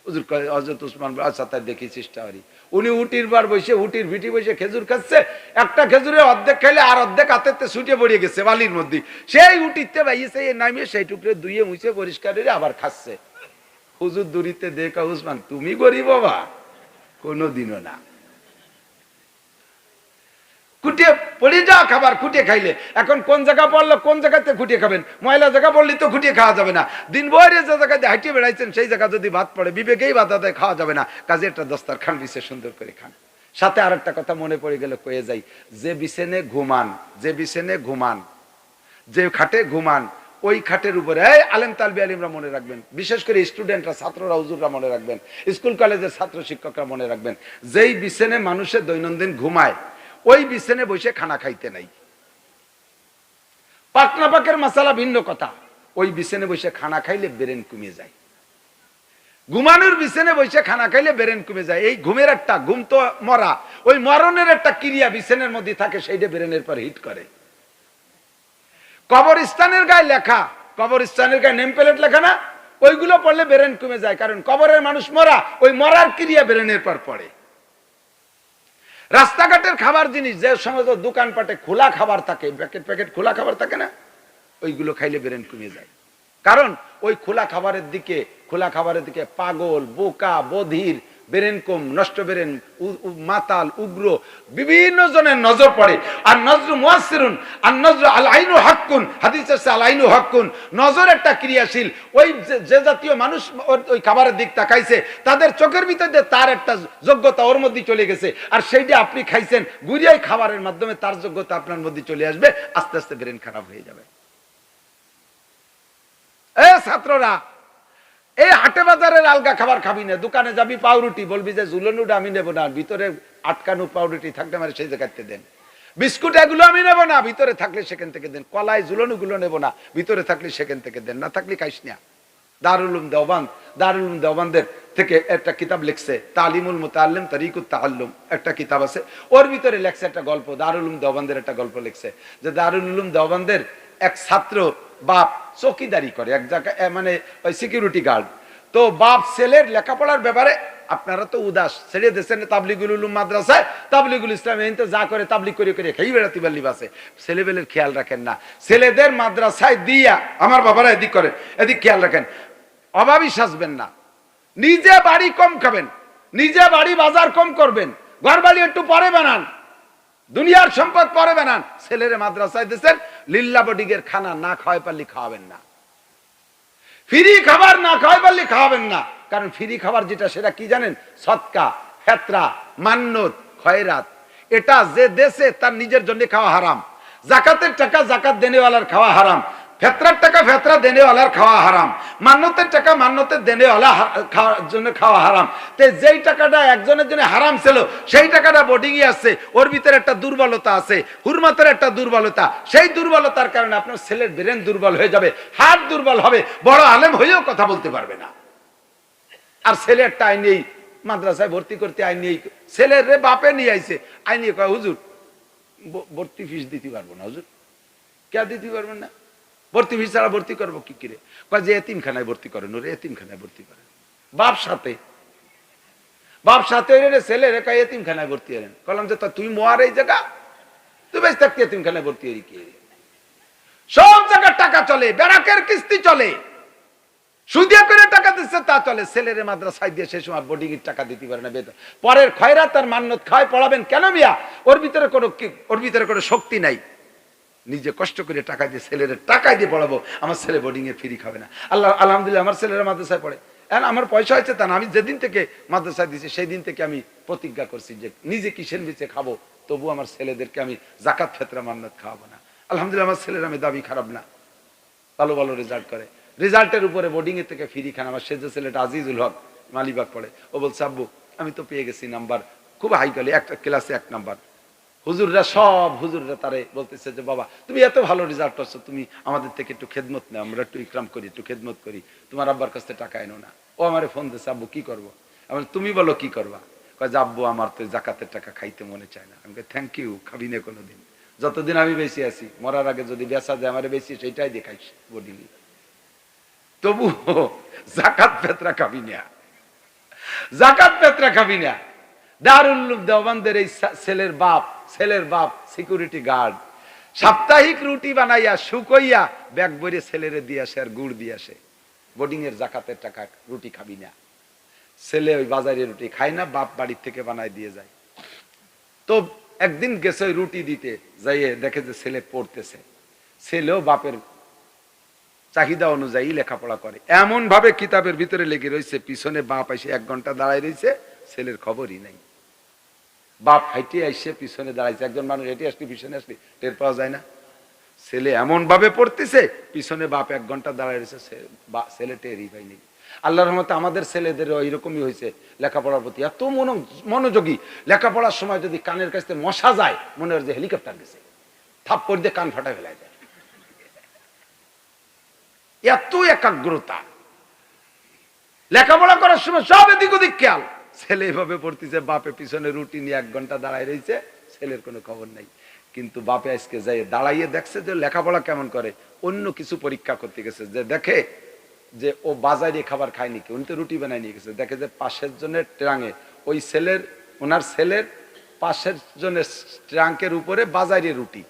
হুজুর হযরত উসমান আচ্ছা তাই দেখি চেষ্টা করি। উনি উটির বার বসে উটির ভিটি বসে খেজুর খাচ্ছে, একটা খেজুরে অর্ধেক খাইলে আর অর্ধেক হাতেতে ছুটে পড়িয়ে গেছে বালির মধ্যে, সেই উটিতে বাইয়েছে নামিয়ে সেই টুকরে ধুয়ে মুছে পরিষ্কার করে আবার খাচ্ছে। হুজুর দূরিতে দেখা, উসমান তুমি গরিব বাবা? কোনোদিনও না। খুঁটিয়ে পড়ে যাও খাবার, খুঁটিয়ে খাইলে এখন কোন জায়গা পড়লো, কোন জায়গাতে খুঁটিয়ে খাবেন? ময়লা জায়গা পড়লে তো খুঁটিয়ে খাওয়া যাবে না। দিন ভরে যে জায়গাতে হাঁটিয়ে বেড়াইছেন সেই জায়গা যদি ভাত পড়ে বিবেকেই বাধা দেয়, খাওয়া যাবে না। কাজে একটা দস্তারখান বিছে সুন্দর করে খান। সাথে আর একটা কথা মনে পড়ে গেল কয়ে যাই, যে বিছানে ঘুমান, যে বিছানে ঘুমান, যে খাটে ঘুমান, ওই খাটের উপরে এই আলেম তালবি আলিমরা মনে রাখবেন, বিশেষ করে স্টুডেন্টরা, ছাত্ররা, হুজুররা মনে রাখবেন, স্কুল কলেজের ছাত্র শিক্ষকরা মনে রাখবেন, যেই বিছানে মানুষের দৈনন্দিন ঘুমায় ওই বিছানে বসে খানা খাইতে নাই। পাকনা পাকের মশালা ভিন্ন কথা, ওই বিছানে বসে খানা খাইলে ব্রেন কমে যায়। ঘুমানোর বিছানে বসে খানা খাইলে ব্রেন কমে যায়। এই ঘুমের একটা, ঘুম তো মরা, ওই মরণের একটা ক্রিয়া বিছানের মধ্যে থাকে, সেইটা ব্রেনের পর হিট করে। কবরস্থানের গায়ে লেখা, কবরস্থানের গায়ে নেম প্লেট লেখা না, ওইগুলো পড়লে ব্রেন কমে যায়, কারণ কবরের মানুষ মরা, ওই মরার ক্রিয়া ব্রেনের পর পড়ে। রাস্তাঘাটের খাবার জিনিস, যে সমস্ত দোকানপাটে খোলা খাবার থাকে, প্যাকেট প্যাকেট খোলা খাবার থাকে না, ওইগুলো খাইলে ব্রেন কমে যায়। কারণ ওই খোলা খাবারের দিকে পাগল, বোকা, বধির, ব্রেন কম, নষ্ট ব্রেন, মাতাল, উগ্র বিভিন্ন জনের নজর পড়ে। আর নজরু মুয়াসসিরুন, আর নজরু আল আইনু হাক্কুন, হাদিসে আছে আল আইনু হাক্কুন, নজর একটা ক্রিয়াশীল। ওই যে জাতীয় মানুষ ওই খাবারের দিক তাকাইছে, তাদের চোখের ভিতরে তার একটা যোগ্যতা ওর মধ্যে চলে গেছে, আর সেইটা আপনি খাইছেন, গুড়িয়াই খাবারের মাধ্যমে তার যোগ্যতা আপনার মধ্যে চলে আসবে, আস্তে আস্তে ব্রেন খারাপ হয়ে যাবে। ছাত্ররা, এই হাটে বাজারের আলগা খাবার খাবি না। দোকানে যাবি পাউরুটি, বলবি যে ঝুলানোটা আমি নেবো না, ভিতরে আটকানো পাউরুটি থাকলে আমার সেই জায়গাতে দেন। বিস্কুট এগুলো আমি নেবো না, ভিতরে থাকলে সেখান থেকে দেন। কলাই ঝুলানো গুলো নেবো না, ভিতরে থাকলে সেখান থেকে দেন, না থাকলে খাইস না। দারুল উলুম দেওবান্দ, দারুল উলুম দেওবান্দের থেকে একটা কিতাব লিখছে, তালিমুল মুতাআল্লিম তারিকুত তাআল্লুম, একটা কিতাব আছে, ওর ভিতরে লেখছে একটা গল্প। দারুল উলুম দেওবান্দের একটা গল্প লিখছে যে দারুল উলুম দেওবান্দের এক ছাত্র বাপ চৌকিদারি করে এক জায়গায়, মানে ওই সিকিউরিটি গার্ড। তো বাপ ছেলের লেখাপড়ার ব্যাপারে, আপনারা তো উদাস, ছেড়ে দিয়েছেন তাবলিগুল উলুম মাদ্রাসায়, তাবলিগুল ইসলাম যা করে তাবলিগ করে করে খেয়ে বেড়াতে পারলি বাসে, ছেলেবেলের খেয়াল রাখেন না। ছেলেদের মাদ্রাসায় দিয়া, আমার বাবারা এদিক করেন, এদিক খেয়াল রাখেন, অভাবী সাজবেন না, নিজে বাড়ি কম খাবেন, নিজে বাড়ি বাজার কম করবেন, ঘর বাড়ি একটু পরে বানান, দুনিয়ার সম্পদ পরে বানান। ছেলেরে মাদ্রাসায় দিয়েছেন, লিল্লা বডিগের খানা না খাওয়াই পারলি খাওয়াবেন না, ফ্রি খাবার না খাওয়াই পারলি খাওয়াবেন না। কারণ ফ্রি খাবার যেটা, সেটা কি জানেন? সদকা, ফেতরা, মান্নত, খয়রাত। এটা যে দেশে তার নিজের জন্য খাওয়া হারাম, জাকাতের টাকা জাকাত দেনেওয়ালার খাওয়া হারাম, ফেতরার টাকা ফেতরা দেনেওয়ালার খাওয়া হারাম, মান্নতের টাকা মান্নতের দেনেওয়ালা জন্য খাওয়া হারাম। তো যেই টাকাটা একজনের জন্য হারাম ছিল, সেই টাকাটা বোর্ডিং এ আসছে, ওর ভিতরে একটা দুর্বলতা আছে, হুরমাতের একটা দুর্বলতা। সেই দুর্বলতার কারণে আপনার ছেলের ব্রেন দুর্বল হয়ে যাবে, হাত দুর্বল হবে, বড় আলেম হয়েও কথা বলতে পারবে না। আর ছেলে একটা আইন নেই, মাদ্রাসায় ভর্তি করতে আইন নেই, ছেলের রে বাপে নিয়ে আইছে, আইন কয় হুজুর ভর্তি ফিস দিতে পারবো না। হুজুর কে দিতে পারবেন না? ভর্তি ফিস ছাড়া ভর্তি করবো কি করে? কয় যে এতিমখানায় ভর্তি করেন, ওরে এতিমখানায় ভর্তি করেন। বাপ সাথে ছেলে রে কয় এতিমখানায় ভর্তি হলেন। কলাম যে তুই মোয়ার এই জায়গা, তুই বেশ থাকতে এতিমখানায় ভর্তি হলি কি? সব জায়গার টাকা চলে, ব্যারাকের কিস্তি চলে, সুদিয়া করে টাকা দিচ্ছে তা চলে। ছেলেরে মাদ্রাসায় দিয়ে সেই সময় বোর্ডিং এর টাকা দিতে পারে না, বেতন পরের খয়রাত আর মান্নত খায় পড়াবেন কেন মিয়া? ওর ভিতরে কোনো শক্তি নাই। নিজে কষ্ট করে টাকা দিয়ে ছেলের টাকা দিয়ে পড়াবো, আমার ছেলে বোর্ডিং এ ফ্রি খাবে না। আল্লাহ আলহামদুলিল্লাহ আমার ছেলেরা মাদ্রাসায় পড়ে, আমার পয়সা হয়েছে তা না। আমি যেদিন থেকে মাদ্রাসায় দিয়েছি সেই দিন থেকে আমি প্রতিজ্ঞা করছি যে নিজে কিসের নিচে খাবো, তবু আমার ছেলেদেরকে আমি জাকাত ফেতরা মান্নত খাওয়াবো না। আলহামদুলিল্লাহ আমার ছেলের আমি দাবি খারাপ না, ভালো ভালো রেজাল্ট করে। রেজাল্টের উপরে বোর্ডিং এর থেকে ফ্রি খান। আমার সেজে ছেলেটা আজিজুল হক মালিবাগ পড়ে, ও বলছে আব্বু আমি তো পেয়ে গেছি নাম্বার, খুব হাই কালি, একটা ক্লাসে 1 নাম্বার। হুজুররা সব হুজুররা তারে বলতেছে যে বাবা তুমি এত ভালো রেজাল্ট করছো, তুমি আমাদের থেকে একটু খেদমত নাও, আমরা একটু ইকরাম করি, একটু খেদমত করি, তোমার আব্বার কাছে টাকা এনো না। ও আমারে ফোন দিচ্ছে, আব্বু কি করবো? আমি তুমি বলো কি করবা? কয় যে আব্বু আমার তো জাকাতের টাকা খাইতে মনে চায় না। আমি থ্যাংক ইউ, খাবি না কোনোদিন, যতদিন আমি বেশি আছি, মরার আগে যদি বেচা যায় আমার বেশি, সেইটাই দেখাইস বোর্ডিং। তবু জাকাত ফেতরা খাবি না। জাকাত পেত্রা খাবি না। দারুল উলুম দেওবন্দের এই ছেলের বাপ সিকিউরিটি গার্ড, সাপ্তাহিক রুটি বানাইয়া শুকইয়া ব্যাগ ভরে ছেলেরে দিয়ে আসে আর গুড় দিয়ে আসে। বোর্ডিং এর জাকাতের টাকা, রুটি খাবি না। ছেলে ওই বাজারে রুটি খায় না, বাপ বাড়ির থেকে বানাই দিয়ে যায়। তো একদিন গেছে ওই রুটি দিতে, যাইয়ে দেখে যে ছেলে পড়তেছে। ছেলেও বাপের চাহিদা অনুযায়ী লেখাপড়া করে, এমন ভাবে কিতাবের ভিতরে লেগে রয়েছে। পিছনে বাপ এসে 1 ঘন্টা দাঁড়ায় রয়েছে, ছেলের খবরই নাই। বাপ হাইটে আইসে পিছনে দাঁড়াইছে। একজন মানুষ হেঁটে আসলে পিছনে আসলে টের পাওয়া যায় না? ছেলে এমন ভাবে পড়তেছে, পিছনে বাপ 1 ঘন্টা দাঁড়ায় রয়েছে, ছেলে টেরই পাইনি। আল্লাহর রহমতে আমাদের ছেলেদের ওইরকমই হয়েছে, লেখাপড়ার প্রতি এত মনোযোগী। লেখাপড়ার সময় যদি কানের কাছে মশা যায়, মনে হয় যে হেলিকপ্টার গেছে, থাপ্পড় দিয়ে কান ফাটা ফেলা যায়, এত একাগ্রতা। লেখাপড়া করার সময় সব এদিক ওদিক খেয়াল। ছেলে এভাবে পড়তেছে, বাপে পিছনে রুটি নিয়ে 1 ঘন্টা দাঁড়ায় রয়েছে, ছেলের কোনো খবর নাই। কিন্তু বাপে আজকে যাই দাঁড়াইয়ে দেখছে যে লেখাপড়া কেমন করে। অন্য কিছু পরীক্ষা করতে গেছে, যে দেখে যে ও বাজারে খাবার খায়নি, কি উনি তো রুটি বানায় নিয়ে গেছে। দেখে যে পাশের জনের ট্রাঙে ওই ওনার ছেলের পাশের জনের ট্রাঙ্কের উপরে বাজারে রুটি।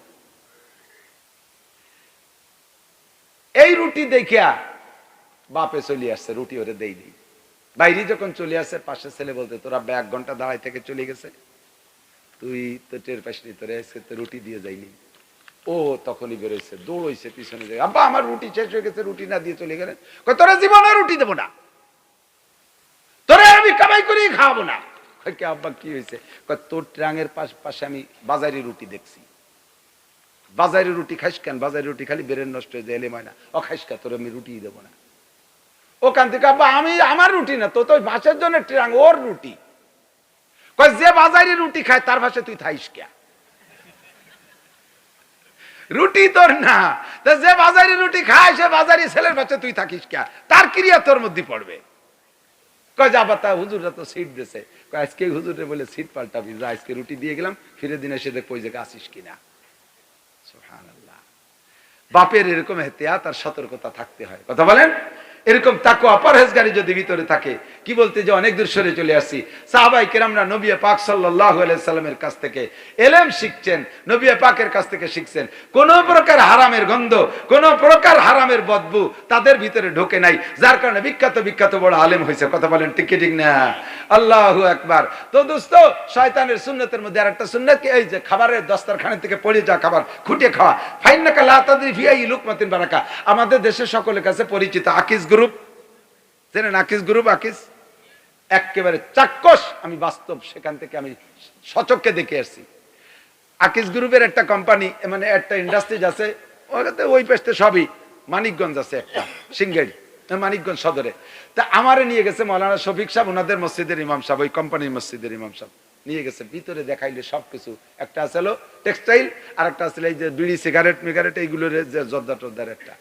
এই রুটি দেখিয়া বাপে চলে আসছে, রুটি ওরে দেই দিই। বাইরে যখন চলে আসে, পাশে ছেলে বলতে, তোরা 1 ঘন্টা দাঁড়াই থেকে চলে গেছে, তুই তো টের পাসনি, তোরে তো রুটি দিয়ে যাইনি। ও তখনই বেরোইছে, দৌড়ইছে পিছনে, যায় আব্বা আমার রুটি শেষ হয়ে গেছে, রুটি না দিয়ে চলে গেলেন। তোরা জীবনে রুটি দেবো না, তোরা আমি কামাই করেই খাওয়াবো না। আব্বা কি হয়েছে? তোর ট্রাঙের পাশে আমি বাজারে রুটি দেখছি। বাজারে রুটি খাইস কেন? বাজারে রুটি খালি বেরেন নষ্ট হয়ে যায়, এলে ময়না। ও খাইস কা, তোর আমি রুটি দেবো না। ওখান থেকে আব্বা আমার রুটি না, তো তো বাসের জন্য ট্রাং, ওর রুটি। যে বাজারে রুটি খায় তার ভাষায় তুই থাইস কে? রুটি তোর না, যে বাজারে রুটি খায় সে বাজারি ছেলের ভাষায় তুই থাকিস কে? তার ক্রিয়া তোর মধ্যে পড়বে। যাবা তা হুজুররা তো সিট দিয়েছে, আজকে হুজুরে বলে সিট পাল্টাবি, আজকে রুটি দিয়ে গেলাম, ফিরে দিন এসে দেখ ওই জায়গায় আসিস কিনা। সুবহানাল্লাহ। বাপের এরকম এহতিয়াত আর সতর্কতা থাকতে হয়। কথা বলেন? এরকম তাকওয়া পরহেজগারি যদি ভিতরে থাকে, কি বলতে যে অনেক দূর সরে চলে আসছি। সাহাবায়ে কেরামরা নবী পাক সাল্লাল্লাহু আলাইহি সাল্লামের কাছ থেকে ইলম শিখছেন, নবী পাকের কাছ থেকে শিখছেন। কোন প্রকার হারামের গন্ধ, কোন প্রকার হারামের বদবু তাদের ভিতরে ঢোকে নাই, যার কারণে বিখ্যাত বড় আলেম হয়েছে। কথা বলেন ঠিক কি ঠিক না? আল্লাহু আকবার। তো দোস্ত, শয়তানের সুন্নতের মধ্যে আরেকটা সুন্নাত কি, এই যে খাবারের দস্তরখানা থেকে পড়ে যা খাবার খুঁটে খাওয়া। ফাইন্নাকা লা তাদরি ফি আই লুকমাতিন বারাকা। আমাদের দেশে সকলের কাছে পরিচিত আকিস গ্রুপ, জানেন আকিস গ্রুপ? আকিস একেবারে চাক্ষুষ, আমি বাস্তব সেখান থেকে আমি সচক্ষে দেখে আসছি। আকিস গ্রুপের একটা কোম্পানি, মানে একটা ইন্ডাস্ট্রিজ আছে ওই পেস্টে, সবই মানিকগঞ্জ আছে একটা, সিঙ্গেড়ি মানিকগঞ্জ সদরে। তা আমারে নিয়ে গেছে মৌলানা শফিক সাহেব, ওনাদের মসজিদের ইমাম সাহেব, ওই কোম্পানির মসজিদের ইমাম সাহেব নিয়ে গেছে। ভিতরে দেখাইলে সবকিছু, একটা আছিল টেক্সটাইল, আর একটা আছিল এই যে বিড়ি সিগারেট মিগারেট এইগুলোর যে জর্দা টর্দার একটা,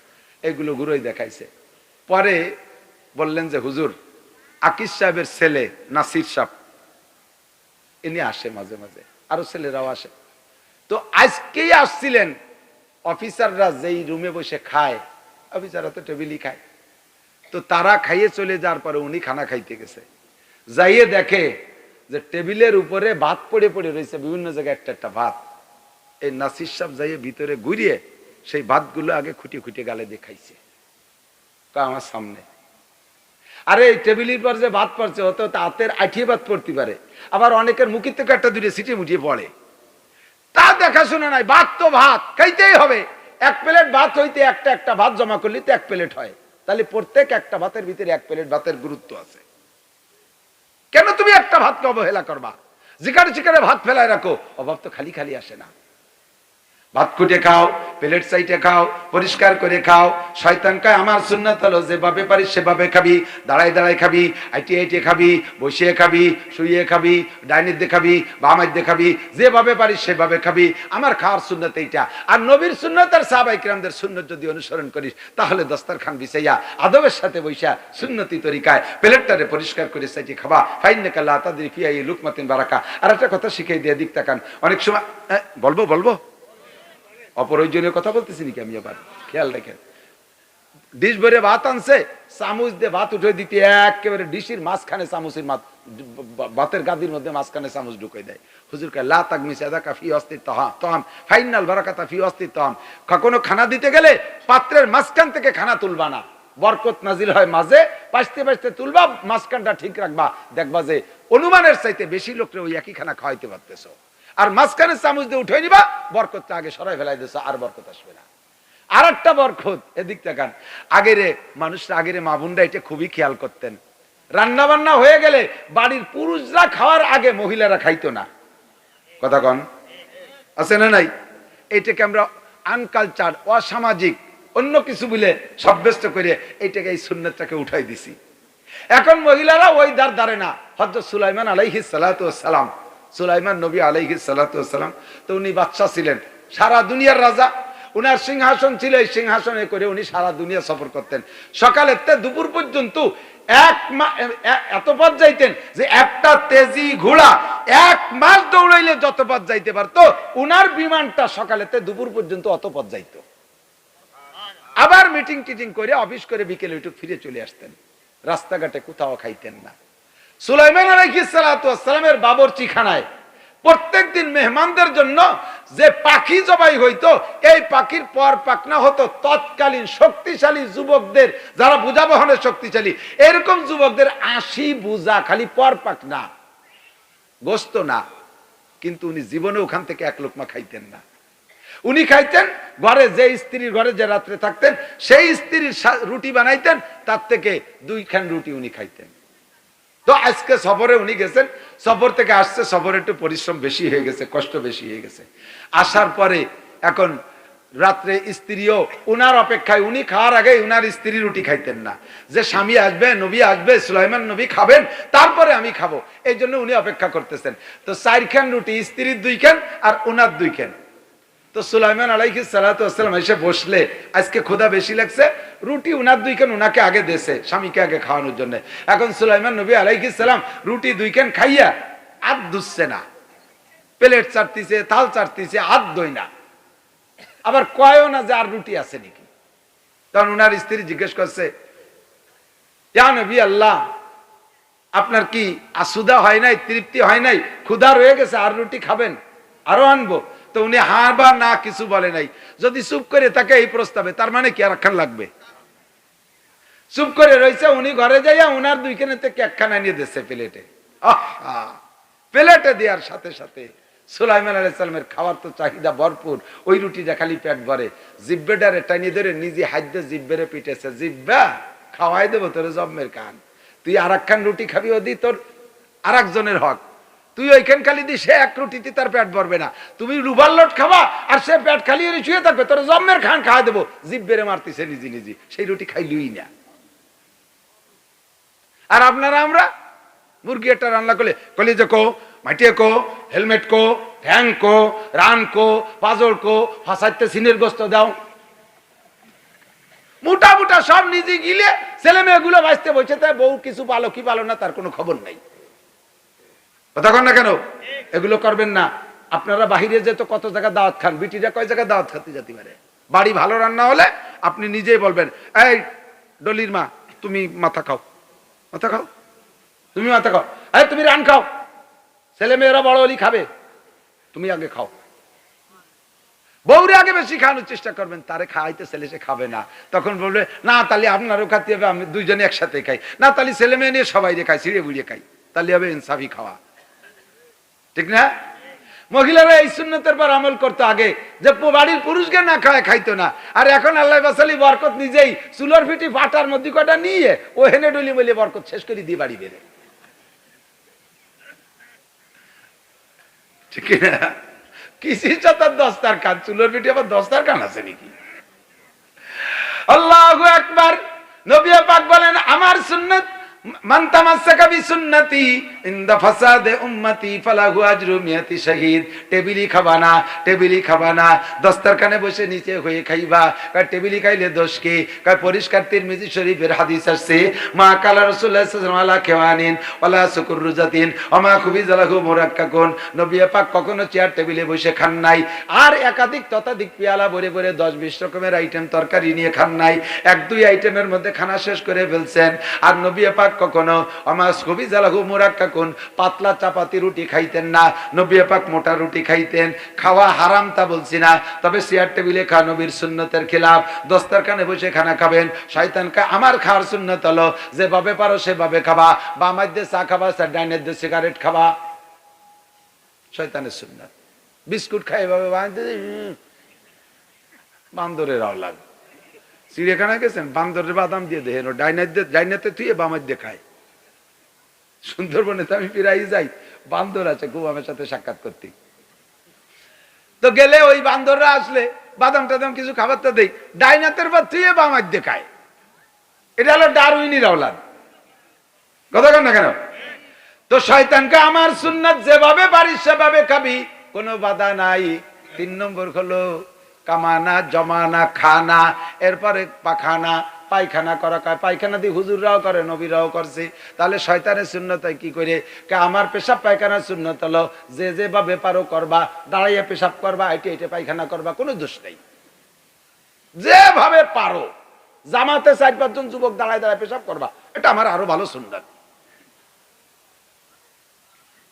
এইগুলো ঘুরোই দেখাইছে। পরে বললেন যে হুজুর, আকিস সাহেবের ছেলে নাসির সাহেব ইনি আসে মাঝে মাঝে, আরো ছেলেরাও আসে। তো আজকেই আসছিলেন। অফিসাররা যেই রুমে বসে খায়, অফিসাররা তো টেবিলই খায়, তো তারা খাইয়ে চলে যাওয়ার পরে উনি খানা খাইতে গেছে। যাইয়ে দেখে যে টেবিলের উপরে ভাত পড়ে পড়ে রয়েছে, বিভিন্ন জায়গায় একটা একটা ভাত। এই নাসির সাহেব যাইয়ে ভিতরে ঘুরিয়ে সেই ভাতগুলো আগে খুঁটিয়ে খুঁটিয়ে গালে দিয়ে খাইছে আমার সামনে। আরে এই টেবিলের পর যে ভাত পড়ছে, হতো হাতের আঠিয়ে ভাত পড়তে পারে, আবার অনেকের মুখের থেকে একটা দূরে সিটিয়ে মুটিয়ে পড়ে, তা দেখাশোনা নাই। ভাত তো ভাত খাইতেই হবে। 1 প্লেট ভাত হইতে একটা ভাত জমা করলে তো 1 প্লেট হয়, তাহলে প্রত্যেক একটা ভাতের ভিতরে 1 প্লেট ভাতের গুরুত্ব আছে। কেন তুমি একটা ভাতকে অবহেলা করবা? যেখানে ভাত ফেলায় রাখো, অভাব তো খালি খালি আসে না। ভাত খুঁটে খাও, প্লেট সাইটে খাও, পরিষ্কার করে খাও। শয়তান কয় আমার সুন্নাত হলো যেভাবে পারিস সেভাবে খাবি, দাঁড়ায় দাঁড়ায় খাবি, আইটে খাবি, বসিয়ে খাবি, শুয়ে খাবি, ডাইনের দিয়ে খাবি, বামের দিয়ে খাবি, যেভাবে পারিস সেভাবে খাবি। আমার খাওয়ার সুন্নাত এইটা। আর নবীর সুন্নাত আর সাহাবায়ে কিরামদের সুন্নাত যদি অনুসরণ করিস, তাহলে দস্তরখান বিছাইয়া আদবের সাথে বইসা সুন্নতি তরিকায় প্লেটটারে পরিষ্কার করে সাইটে খাবা। ফাইন্নাকা লা তাদরি ফি আই লুকমাতিন বারাকা। আর একটা কথা শিখাই দিয়ে দিক তাকান, অনেক সময় বলবো অপ্রয়োজনীয় কথা বলতেছি নাকি আমি? আবার খেয়াল রাখেন, ডিশ ভরে ভাত আনছে, চামচ দিয়ে ভাত উঠে দিতে একেবারে ডিশের মাঝখানে চামচের বাতের গাদির মধ্যে মাঝখানে চামচ ঢুকে দেয়। হুজুর কয় লা তাগমিস ইয়াদাকা ফি ওয়াসতিত তাআম ফাইনাল বারাকাতা ফি ওয়াসতিত তাআম। কোনো খানা দিতে গেলে পাত্রের মাঝখান থেকে খানা তুলবা না, বরকত নাজিল হয় মাঝে, পাশতে পাশতে তুলবা, মাঝখানটা ঠিক রাখবা, দেখবা যে অনুমানের চাইতে বেশি লোকরে ওই একই খানা খাওয়াইতে পারতেছো। আর মাঝখানে চামচ দিয়ে উঠে নিবা, বরকতটা আগে সরাই ফেলাই দিছো, আর বরকত আসবে না। আর একটা বরকত, এদিক তাকান, আগেরে মানুষরা, আগেরে মা বোনরা এটা খুবই খেয়াল করতেন। রান্না বান্না হয়ে গেলে বাড়ির পুরুষরা খাওয়ার আগে মহিলারা খাইতো না। কথা কন, আছে না নাই? এইটাকে আমরা আনকালচার, অসামাজিক, অন্য কিছু বলে সাব্যস্ত করে এইটাকে, এই সুন্নতটাকে উঠাই দিছি। এখন মহিলারা ওই দ্বার ধারে না। হযরত সুলাইমান আলাইহিস সালাতু ওয়াস সালাম, সুলাইমান নবী আলাইহিস সালাতু ওয়াস সালাম, তো উনি বাদশা ছিলেন, সারা দুনিয়ার রাজা। উনার সিংহাসন ছিল, এই সিংহাসনে করে উনি সারা দুনিয়া সফর করতেন। সকালের থেকে দুপুর পর্যন্ত এত পথ যাইতেন যে একটা তেজি ঘোড়া 1 মাস দৌড়াইলে যত পথ যাইতে পারতো, উনার বিমানটা সকালের থেকে দুপুর পর্যন্ত অত পথ যাইতো। আবার মিটিং টিটিং করে অফিস করে বিকেলে একটু ফিরে চলে আসতেন। রাস্তাঘাটে কোথাও খাইতেন না। সুলাইমান আলাইহিস সালাতু ওয়াস সালামের বাবরচিখানায় প্রত্যেকদিন মেহমানদের জন্য যে পাখি জবাই হইতো, এই পাখির পর পাকনা হতো তৎকালীন শক্তিশালী যুবকদের, যারা বোঝা বহনের শক্তিশালী, এরকম যুবকদের 80 বোঝা খালি পর পাকনা, গোস্ত না। কিন্তু উনি জীবনে ওখান থেকে এক লোকমা খাইতেন না। উনি খাইতেন ঘরে, যে স্ত্রীর ঘরে যে রাত্রে থাকতেন, সেই স্ত্রীর রুটি বানাইতেন, তার থেকে 2 খান রুটি উনি খাইতেন। তো আজকে সফরে উনি গেছেন, সফর থেকে আসছে, সফরে একটু পরিশ্রম বেশি হয়ে গেছে, কষ্ট বেশি হয়ে গেছে। আসার পরে এখন রাত্রে স্ত্রীও উনার অপেক্ষায়, উনি খাওয়ার আগে উনার স্ত্রী রুটি খাইতেন না, যে স্বামী আসবে, নবী আসবে, সুলাইমান নবী খাবেন, তারপরে আমি খাবো, এই জন্য উনি অপেক্ষা করতেছেন। তো 4 খান রুটি, স্ত্রীর 2 খান আর উনার 2 খান। তো সুলাইমান আলাইহিস সালাতু ওয়াস সালাম এসে বসলে, আজকে ক্ষুধা বেশি লাগছে, রুটি উনার 2 খান উনাকে আগে দেছে, স্বামীকে আগে খাওয়ানোর জন্য। এখন সুলাইমান নবী আলাইহিস সালাম রুটি 2 খান খাইয়া হাত ধুচ্ছে না, প্লেট চাটতিছে, থাল চাটতিছে, হাত ধুই না, আবার কয়ও না যে আর রুটি আছে নাকি। তখন উনার স্ত্রী জিজ্ঞেস করছে, ইয়া নবী আল্লাহ, আপনার কি আসুদা হয় নাই, তৃপ্তি হয় নাই, ক্ষুধা রয়ে গেছে, আর রুটি খাবেন, আরো আনবো? তো উনি হ্যাঁ বা না কিছু বলে নাই। যদি চুপ করে থাকে এই প্রস্তাবে, তার মানে কি আর একখান লাগবে? চুপ করে রয়েছে। উনি ঘরে যাইয়া উনার 2 খানে থেকে 1 খান নিয়ে দিচ্ছে প্লেটে। প্লেটে দেওয়ার সাথে সাথে সুলাইমান আলাইহিস সালামের খাওয়ার তো চাহিদা ভরপুর, ওই রুটিটা খালি পেট ভরে, জিব্বেটারে টানিয়ে ধরে নিজে হাত জিব্বেরে পিটেছে, জিব্বা খাওয়াই দেবো তোর জম্মের কান, তুই আর 1 খান রুটি খাবি, ওদি তোর আর একজনের হক, তুই ওইখান খালি দি, সে 1 রুটিতে তার পেট ভরবে না, তুমি রুবার লোট খাবা আর সে পেট খালি শুয়ে থাকবে, তোর জম্মের খান খাওয়াই দেবো। জিব্বেরে মারতেছে নিজে নিজে, সেই রুটি খাইলুই না। আর আপনারা, আমরা মুরগি একটা রান্না করলে কলিজা কো, মাটিয়ে কো, হেলমেট কো, ঠ্যাং কো, রান কো, পাজর কো, ফাঁসাইতে সিনের গোস্ত দাও, মোটা মোটা সব নিজে গিলে ছেলে মেয়েগুলো বাঁচতে বসে, তাই বউ কিছু পালো কি পালো না তার কোনো খবর নাই। কথা কন না কেন? এগুলো করবেন না। আপনারা বাহিরে যেত কত জায়গা দাওয়াত খান, বিটিরা কয় জায়গায় দাওয়াত খাতে যেতে পারে। বাড়ি ভালো রান্না হলে আপনি নিজেই বলবেন, এই ডলির মা, তুমি মাথা খাও, মাথা খাও, তুমি মাথা খাও, এই তুমি রান খাও, ছেলে মেয়েরা বড় হলি খাবে, তুমি আগে খাও। বউরে আগে বেশি খাওয়ানোর চেষ্টা করবেন, তারে খাইতে ছেলে সে খাবে না, তখন বলবে না তাহলে আপনারও খাতে হবে, আমি 2 জনে একসাথে খাই, না তাহলে ছেলে মেয়ে নিয়ে সবাই রে খাই, ছিঁড়ে বুড়িয়ে খাই, তাহলে হবে ইনসাফি খাওয়া, ঠিক না? মহিলারা এই সুন্নতের পর আমল করতে আগে, যে বাড়ির পুরুষকে না খায় খাইতো না। আর এখন আল্লাহ বাসালি বরকত নিজেই চুলোর ফিটি ফাটার মধ্যে কটা নিয়ে ও হেনে ডলি বলে বরকত শেষ করে দিয়ে বাড়ি বেড়ে, ঠিক না? কিসির চাতার দস্তারখান, চুলোর ফিটি আবার দস্তারখান আছে নাকি? আল্লাহু আকবার। নবী পাক বলেন, আমার সুন্নাত মান তামাসসাকা বিসুন্নতি ইনদা ফাসাদে উম্মতি ফালাহু আজরু মিয়াতি শাহীদ। টেবিলি খাবানা, টেবিলি খাবানা, দস্তরখানে বসে নিচে হয়ে খাইবা। কয় টেবিলি খাইলে দোষ কি? কয় পরিষ্কার তিরমিজি শরীফের হাদিস আছে, মা কালা রাসূলুল্লাহ সাল্লাল্লাহু আলাইহি ওয়া খেওয়ানিন ওয়ালা সুকুররুজাতিন ওমা খুবিজালাহু মুরাক্কাকুন। নবী পাক কখনো চেয়ার টেবিলে বসে খান নাই, আর একাধিক ততাধিক পেয়ালা ভরে ভরে 10-20 রকমের আইটেম তরকারি নিয়ে খান নাই। 1-2 আইটেমের মধ্যে খানা শেষ করে ফেলছেন। আর নবী পাক কখনো আমাস খুবই জালাহু মুরাক্কা থাকুন, পাতলা চাপাতি রুটি খাইতেন না, নবী পাক মোটা রুটি খাইতেন। খাওয়া হারাম তা বলছি না, তবে চেয়ার টেবিলে খাওয়া নবীর সুন্নতের খিলাফ। দস্তরখানে বসে খানা খাবেন, শয়তানকে আমার খাওয়ার সুন্নত হলো যেভাবে পারো সেভাবে খাবা, বামের দিয়ে চা খাবা, ডাইনের দিয়ে সিগারেট খাবা, শয়তানের সুন্নাত। বিস্কুট খাই এভাবে বান্দরের আওলাদ। চিড়িয়াখানায় গেছেন, বান্দরের বাদাম দিয়ে দেখেন, ডাইনাতে তুই বামের দিয়ে খায়। সুন্দরবনে তো আমি প্রায় যাই, বান্দর আছে খুব আমার সাথে সাক্ষাৎ করতে, তো গেলে ওই বান্দররা আসলে বাদাম টাদাম কিছু খাবারটা দেই, ডাইনাতের বা তুই বামের দিয়ে খায়। এটা হলো ডারউইনির আওলাদ, কথা কন না কেন? তো শয়তানকে আমার সুন্নাত যেভাবে পারিস সেভাবে খাবি, কোনো বাধা নাই। 3 নম্বর হলো কামানা জমানা খানা, এরপরে পাখানা পায়খানা করা। পায়খানা দিয়ে হুজুররাও করে, নবীরাও করছে। তাহলে শয়তানের সুন্নত কি করে? আমার পেশাব পায়খানার সুন্নত হলো যে যেভাবে পারো করবা, দাঁড়াইয়া পেশাব করবা, এটে পায়খানা করবা, কোনো দোষ নেই, যেভাবে পারো। জামাতে 4-5 জন যুবক দাঁড়ায় দাঁড়ায় পেশাব করবা, এটা আমার আরো ভালো সুন্নত।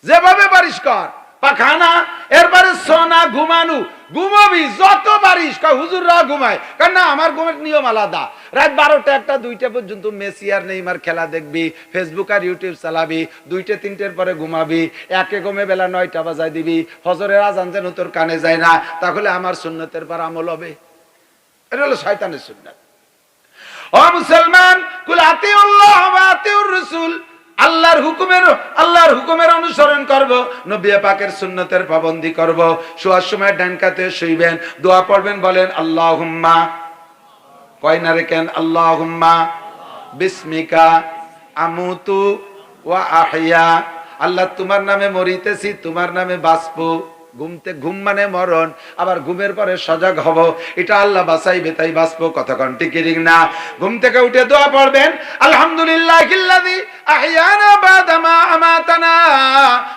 যেভাবে পারিস কর পাখানা। এরপরে সোনা ঘুমানো, ঘুমাবি যত পারিস। হুজুররা ঘুমায়, কারণ না আমার ঘুমের নিয়ম আলাদা। রাত 12টা 1টা 2টা পর্যন্ত মেসি আর নেইমার খেলা দেখবি, ফেসবুক আর ইউটিউব চালাবি, 2টা 3টের পরে ঘুমাবি, একে ঘুমে বেলা 9টা বাজায় দিবি, ফজরের আজান যেন তোর কানে যায় না, তাহলে আমার সুন্নতের পর আমল হবে। এটা হলো শয়তানের সুন্নাত। ও মুসলমান, কুল আতিউল্লাহ ওয়া আতিউর রাসূল, আল্লাহর হুকুমের অনুসরণ করব, নবী পাকের সুন্নতের পাবন্দী করব। শোয়ার সময় ডান কাতে শুইবেন, দোয়া পড়বেন, বলেন আল্লাহুম্মা, কয় না রে কেন, আল্লাহুম্মা বিসমিকা আমুতু ওয়া আহইয়া, আল্লাহ তোমার নামে মরিতেছি, তোমার নামে বাঁচবো। ঘুম মানে মরণ, আবার ঘুমের পরে সজাগ হব, এটা আল্লাহ বাঁচাইবে তাই বাঁচবো। কতক্ষণ ঠিক না? ঘুম থেকে উঠে দোয়া পড়বেন, আলহামদুলিল্লাহিল্লাযী আহইয়ানা বাদা মা আমাতানা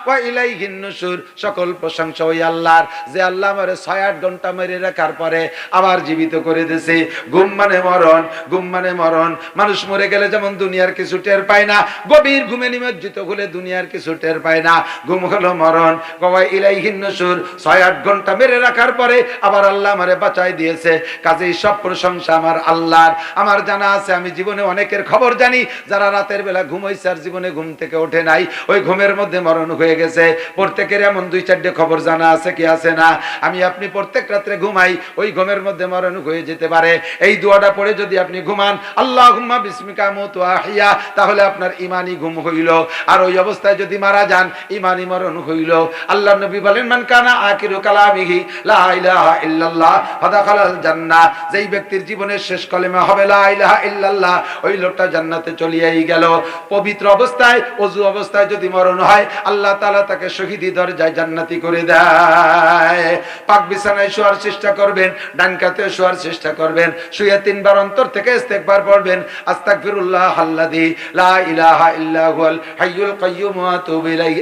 ওয়া ইলাইহিন নুশুর। সকল প্রশংসা ওই আল্লাহর, যে আল্লাহ আমারে 6-8 ঘন্টা মেরে রাখার পরে আবার জীবিত করে দিয়েছে। ঘুম মানে মরণ, ঘুম মানে মরণ। মানুষ মরে গেলে যেমন দুনিয়ার কিছু টের পায় না, গভীর ঘুমে নিমজ্জিত হলে দুনিয়ার কিছু টের পায় না। ঘুম হলো মরণ। ওয়া ইলাইহিন নুশুর, 6-8 ঘন্টা মেরে রাখার পরে আবার আল্লাহ আমারে বাঁচাই দিয়েছে। কাজেই সব প্রশংসা আমার আল্লাহর। আমার জানা আছে, আমি জীবনে অনেকের খবর জানি যারা রাতের বেলা ঘুমাইছে আর জীবনে ঘুম থেকে ওঠে নাই, ওই ঘুমের মধ্যে মরণ হয়ে গেছে। প্রত্যেকের এমন 2-4টে খবর জানা আছে কি আছে না? আমি আপনি প্রত্যেক রাত্রে ঘুমাই, ওই ঘুমের মধ্যে মরণ হয়ে যেতে পারে। এই দোয়াটা পড়ে যদি আপনি ঘুমান, আল্লাহুম্মা বিসমিকা আমুতু ওয়া আহইয়া, তাহলে আপনার ঈমানি ঘুম হইল। আর ওই অবস্থায় যদি মারা যান, ঈমানি মরণ হইল। আল্লাহর নবী বলেন, মান কানা আখিরু কালামিহি লা ইলাহা ইল্লাল্লাহ ফাদাখালাল জান্নাহ, যেই ব্যক্তির জীবনের শেষ কলেমা হবে লা ইলাহা ইল্লাল্লাহ, ওই লোকটা জান্নাতে চলিয়াই গেল। পবিত্র অবস্থায়, ওযু অবস্থায় যদি মরণ হয়, আল্লাহ তাআলা তাকে শহীদি দরজায় জান্নাতি করে দেয়। পাক বিছানায় শোয়ার চেষ্টা করবেন, ডান কাতে শোয়ার চেষ্টা করবেন, শুয়ে 3 বার অন্তর থেকে ইস্তেগফার পড়বেন, আস্তাগফিরুল্লাহ আল্লাযী লা ইলাহা ইল্লা হুয়াল হাইয়ুল কাইয়্যুম ওয়া আতুবু ইলাইহি।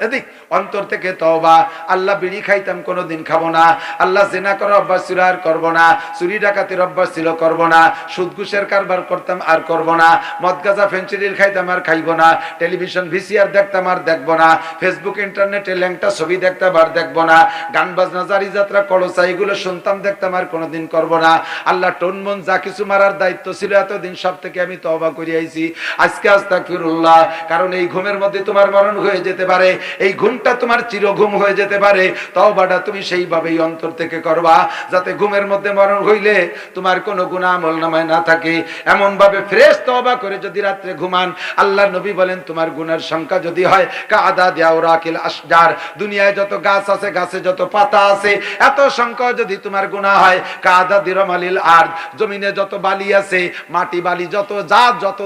এদিক অন্তর থেকে তওবা, আল্লাহ বিড়ি খাইতাম কোনোদিন খাবো না, আল্লাহ জিনা করার অভ্যাস ছিল আর করবো না, চুরি ডাকাতির অভ্যাস ছিল করবো না, সুদ ঘুষের কারবার করতাম আর করবো না, মদ গাঁজা ফেন্সিডিল খাইতাম আর খাইবো না, টেলিভিশন ভিসিআর দেখতাম আর দেখবো না, ফেসবুক ইন্টারনেটে ল্যাংটা ছবি দেখতাম আর দেখবো না, গান বাজনা জারি যাত্রা কলসা এগুলো শুনতাম দেখতাম আর কোনোদিন করবো না। আল্লাহ টন মন যা কিছু মারার দায়িত্ব ছিল এতদিন সব থেকে আমি তওবা করে আইছি। আজকে আস্তাগফিরুল্লাহ, কারণ এই ঘুমের মধ্যে তোমার মরণ হয়ে যেতে পারে, এই ঘুমটা তোমার চির ঘুম হয়ে যেতে পারে। তওবাটা তুমি সেইভাবেই অন্তর থেকে করবা যাতে ঘুমের মধ্যে মরণ হইলে তোমার কোনো গুনাহ আমলনামায় না থাকে। এমন ভাবে ফ্রেশ তওবা করে যদি রাত্রে ঘুমান, আল্লাহর নবী বলেন তোমার গুনার সংখ্যা যদি হয় কাআদাদি আওরাকিল আশজার, দুনিয়ায় যত গাছ আছে, গাছে যত পাতা আছে, এত সংখ্যা যদি তোমার গুনাহ হয় কাআদাদি রামালিল আরদ, জমিনে যত বালি আছে, মাটি বালি যত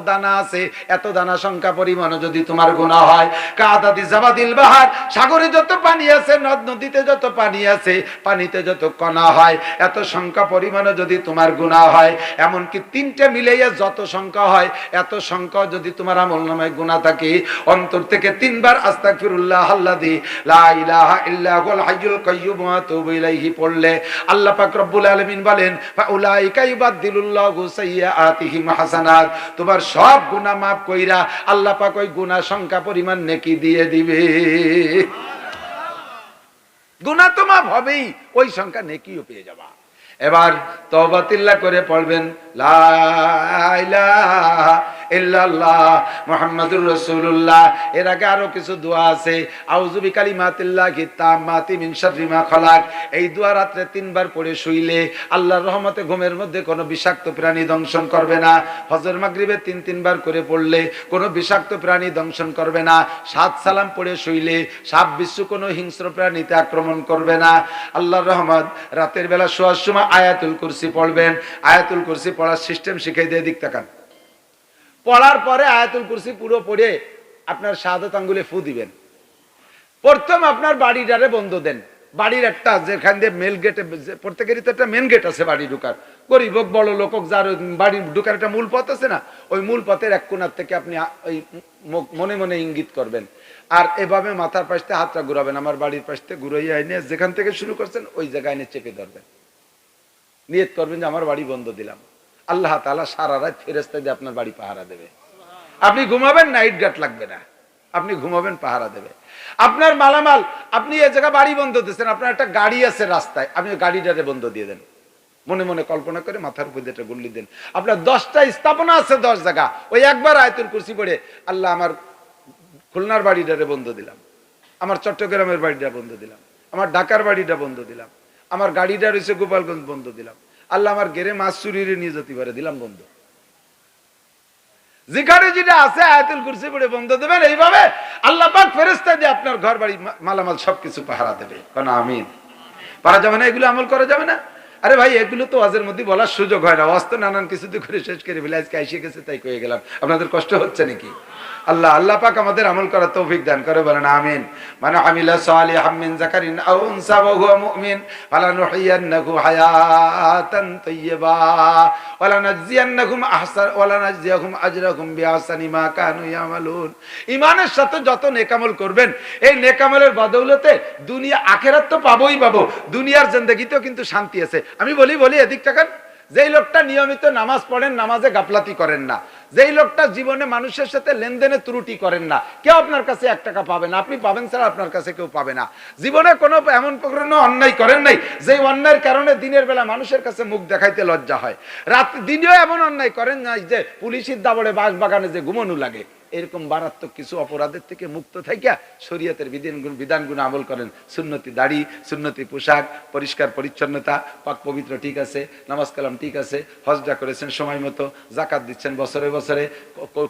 দানা আছে, এত দানা সংখ্যা পরিমাণ যদি তোমার গুনাহ হয় কাআদাদি জাবাদিল বাহার, সাগরে যত পানি আছে, নদ নদীতে যত পানি আছে, পানিতে যত কণা হয়, এত সংখ্যা পরিমাণে যদি তোমার গুনাহ হয়, এমনকি তিনটে মিলাইয়া যত সংখ্যা হয়, এত সংখ্যা যদি তোমার আমলনামায় গুনাহ থাকে, অন্তর থেকে 3 বার আস্তাগফিরুল্লাহ আল্লাযী লা ইলাহা ইল্লা হুয়াল হাইয়ুল কাইয়্যুম ওয়া আতুবু ইলাইহি পড়লে আল্লাহ পাক রব্বুল আলামিন বলেন ফাউলাইকা ইউবাদদিলুল্লাহু সাইয়্যাতিহিম হাসানাত, তোমার সব গুনাহ মাফ কইরা আল্লাহ পাক ওই গুনাহ সংখ্যা পরিমাণ নেকি দিয়ে দিবে। গুনাহ তো মাফ হবেই, ওই সংখ্যা নেকিও পেয়ে যাবা। এবার তওবাতিল্লাহ করে পড়বেন লা ইলাহা ইল্লাল্লাহ মুহাম্মাদুর রাসূলুল্লাহ। এর আগে আরো কিছু দোয়া আছে, আউযু বিকালিমাতিল্লাহি তাম্মাতি মিন শাররি মা খালাক। এই দোয়া রাতে 3 বার পড়ে শুইলে আল্লাহর রহমতে ঘুমের মধ্যে কোনো বিষাক্ত প্রাণী দংশন করবে না। ফজর মাগরিবে 3 বার করে পড়লে কোনো বিষাক্ত প্রাণী দংশন করবে না। 7 সালাম পড়ে শুইলে সাপ বিচ্ছু কোনো হিংস্র প্রাণীতে আক্রমণ করবে না। আল্লাহর রহমত। রাতের বেলা শোয়ার সময় আয়াতুল কুরসি পড়বেন। আয়াতুল কুরসি পড়ার সিস্টেম শিখিয়ে দিয়ে দিক তাকান। পড়ার পরে আয়াতুল কুরসি পুরো পড়ে আপনার শাহাদাত আঙ্গুলে ফু দিবেন। প্রথম আপনার বাড়িটারে বন্ধ দেন। বাড়ির একটা যেখান দিয়ে মেল গেটে, প্রত্যেকেরই তো একটা মেন গেট আছে বাড়ি ঢুকার, গরিব হোক বড় লোক হোক, যার বাড়ি ঢুকার একটা মূল পথ আছে না, ওই মূল পথের এক কোণার থেকে আপনি ওই মনে মনে ইঙ্গিত করবেন, আর এভাবে মাথার পাশে হাতটা ঘুরাবেন। আমার বাড়ির পাশে ঘুরাইয়া এনে যেখান থেকে শুরু করছেন ওই জায়গায় এনে চেপে ধরবেন। নিয়ত করবেন যে আমার বাড়ি বন্ধ দিলাম। আল্লাহ তাআলা সারা রাত ফেরেশতা দিয়ে আপনার বাড়ি পাহারা দেবে। আপনি ঘুমাবেন, নাইট গার্ড লাগবে না, আপনি ঘুমাবেন, পাহারা দেবে। আপনার মালামাল, আপনি এই জায়গা বাড়ি বন্ধ দিচ্ছেন, আপনার একটা গাড়ি আছে রাস্তায়, আপনি গাড়িটারে বন্ধ দিয়ে দেন। মনে মনে কল্পনা করে মাথার উপর দিয়ে গুল্লি দেন। আপনার 10টা স্থাপনা আছে, 10 জায়গা, ওই একবার আয়াতুল কুরসি পড়ে আল্লাহ আমার খুলনার বাড়িটারে বন্ধ দিলাম, আমার চট্টগ্রামের বাড়িটা বন্ধ দিলাম, আমার ঢাকার বাড়িটা বন্ধ দিলাম, আমার গাড়িটা রয়েছে গোপালগঞ্জ বন্ধ দিলাম, আল্লাহ আমার গেরে মাছ চুরির নিয়ে যেতে পারে দিলাম বন্ধ। যেখানে যেটা আছে আয়াতুল কুরসি পড়ে বন্ধ দেবেন। এইভাবে আল্লাহ পাক ফেরেশতা দিয়ে আপনার ঘর বাড়ি মালামাল সবকিছু পাহারা দেবে। কোন আমিন। পারা যাবে না, এগুলো আমল করা যাবে না। আরে ভাই, এগুলো তো ওয়াজের মধ্যে বলার সুযোগ হয় না, ওয়াজ তো নানান কিছুতে করে শেষ করে ফেলে আজকে এসে গেছে তাই কয়ে গেলাম। আপনাদের কষ্ট হচ্ছে নাকি? আল্লাহ পাক আমাদের আমল করার তৌফিক দান করে, বলেন আমিন। মানে আমিলা সালিহাম মিন যাকারিন আও উনসা ওয়া হুয়া মুমিন ফালানুহিয়ান্নাহু হায়াতান তাইয়্যিবা ওয়া লানাজিয়াহুম আজরাহুম বিআহসানি মা কানু ইয়ামালুন। ঈমানের সাথে যত নেক আমল করবেন, এই নেক আমলের বদৌলতে দুনিয়া আখিরাত তো পাবোই পাবো, দুনিয়ার জিন্দেগিতেও কিন্তু শান্তি আছে। আমি বলি এদিক তাকান। যেই লোকটা নিয়মিত নামাজ পড়েন, নামাজে গাফলাতি করেন না, যেই লোকটা জীবনে মানুষের সাথে লেনদেনে ত্রুটি করেন না, কেউ আপনার কাছে 1 টাকা পাবে না, আপনি পাবেন ছাড়া আপনার কাছে কেউ পাবে না। জীবনে কোনো এমন কোনো অন্যায় করেন নাই যে অন্যায়ের কারণে দিনের বেলা মানুষের কাছে মুখ দেখাইতে লজ্জা হয়, রাত দিনেও এমন অন্যায় করেন নাই যে পুলিশের দাবড়ে বাঁশ বাগানে যে ঘুমানো লাগে। এরকম মারাত্মক কিছু অপরাধের থেকে মুক্ত থাকিয়া শরীয়তের বিধানগুলো আমল করেন। সুন্নতি দাড়ি, সুন্নতি পোশাক, পরিষ্কার পরিচ্ছন্নতা, পাক পবিত্র ঠিক আছে, নামাজ কালাম ঠিক আছে, হজটা করেছেন সময় মতো, জাকাত দিচ্ছেন বছরে বছরে,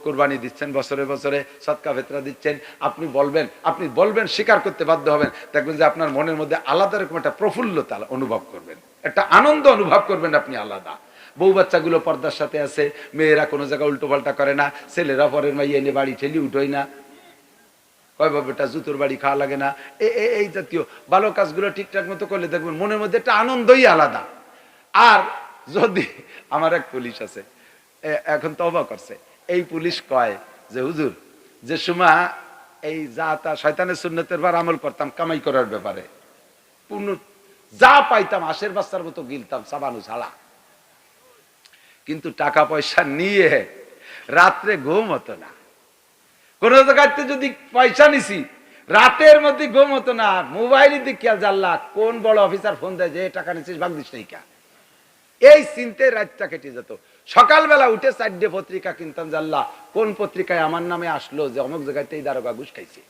কুরবানি দিচ্ছেন বছরে বছরে, সদকা ফিতরা দিচ্ছেন। আপনি বলবেন, স্বীকার করতে বাধ্য হবেন। দেখবেন যে আপনার মনের মধ্যে আলাদা রকম একটা প্রফুল্লতা অনুভব করবেন, একটা আনন্দ অনুভব করবেন আপনি আলাদা। বউ বাচ্চাগুলো পর্দার সাথে আছে, মেয়েরা কোনো জায়গায় উল্টো পাল্টা করে না, ছেলেরা পরের মাইয়া এনে বাড়ি ঠেলি উঠোই না, কয় বাবাটা জুতোর বাড়ি খাওয়া লাগে না, এই জাতীয় ভালো কাজগুলো ঠিকঠাক মতো করলে দেখবেন মনের মধ্যে একটা আনন্দই আলাদা। আর যদি আমার এক পুলিশ আছে, এখন তওবা করছে, এই পুলিশ কয় যে হুজুর, যে সময় এই যা তা শয়তানের সুন্নতের বার আমল করতাম কামাই করার ব্যাপারে, পূর্ণ যা পাইতাম আশের বাচ্চার মতো গিলতাম সাবানু ছাড়া, কিন্তু টাকা পয়সা নিয়ে রাত্রে ঘুম হতো না। কোন জায়গাতে যদি পয়সা নিছি রাতের মধ্যে ঘুম হতো না, মোবাইলে দেখিয়া জানলা কোন বড় অফিসার ফোন দেয় যে টাকা নিছিস ভাগ দিস নাই কা, এই চিন্তায় রাতটা কেটে যেত। সকালবেলা উঠে 4টে পত্রিকা কিনতাম, জানলা কোন পত্রিকায় আমার নামে আসলো যে অমুক জায়গাতেই দারোগা ঘুষ খাইছে।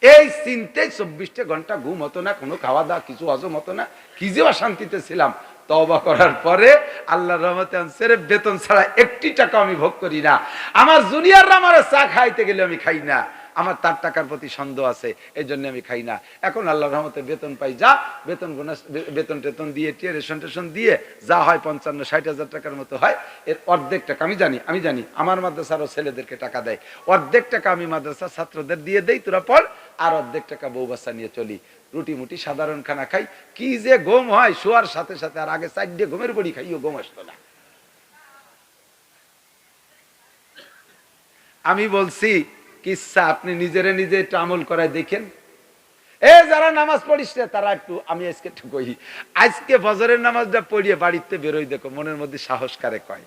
এই চিন্তায় 24 ঘন্টা ঘুম হতো না, কোনো খাওয়া দাওয়া কিছু হজম হতো না, কি যে অশান্তিতে ছিলাম। তওবা করার পরে আল্লাহর রহমতে সেরেফ বেতন ছাড়া 1টি টাকা আমি ভোগ করি না। আমার জুনিয়ররা আমার চা খাইতে গেলে আমি খাই না, আমার তার টাকার প্রতি সন্দেহ আছে, এই জন্য আমি খাই না। এখন আল্লাহর রহমতে বেতন পাই, যা বেতন টেতন দিয়ে রেশন দিয়ে যা হয় ৫৫-৬০ হাজার টাকার মতো হয়। এর অর্ধেক টাকা আমি জানি আমার মাদ্রাসারও ছেলেদেরকে টাকা দেয়, অর্ধেক টাকা আমি মাদ্রাসার ছাত্রদের দিয়ে দেই, তোরা পর, আর অর্ধেক টাকা বউ বাচ্চা নিয়ে চলি, রুটি মুটি সাধারণ খানা খাই। কি যে ঘুম হয় শোয়ার সাথে সাথে, আর আগে 4 ঘুমের বড়ি খাইও ঘুম আসতো না। আমি বলছি কিচ্ছা, আপনি নিজে একটু আমল করায় দেখেন। যারা নামাজ পড়িস না তারা একটু, আমি আজকে একটু কই, আজকে ফজরের নামাজটা পড়িয়ে বাড়িতে বেরোই, দেখো মনের মধ্যে সাহস কারে কয়।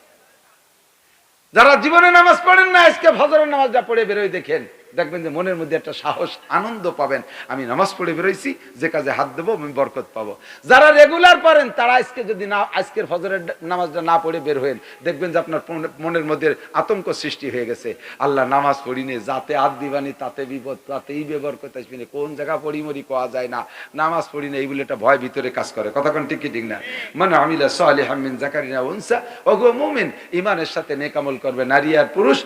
যারা জীবনে নামাজ পড়েন না, আজকে ফজরের নামাজটা পড়ে বেরোই দেখেন, দেখবেন যে মনের মধ্যে একটা সাহস, আনন্দ পাবেন। আমি নামাজ পড়ে বেরোইছি, যে কাজে হাত দেবো আমি বরকত পাবো। যারা রেগুলার পড়েন তারা আজকে যদি না, আজকের ফজরের নামাজটা না পড়ে বের হয়েন, দেখবেন যে আপনার মনের মধ্যে আতঙ্ক সৃষ্টি হয়ে গেছে। আল্লাহ নামাজ পড়িনি, যাতে হাত দিবানি তাতে বিপদ, তাতেই বরকত আসবিনি, কোন জায়গা পড়ি মরি কোয়া যায় না, নামাজ পড়িনি এই বলে একটা ভয় ভিতরে কাজ করে। কতক্ষণ ঠিক না? মানে আমিলা সালিহাম মিন যাকারিন আও উনসা ওয়া হুয়া মুমিন, ঈমানের সাথে নেক আমল করবে নারী আর পুরুষ,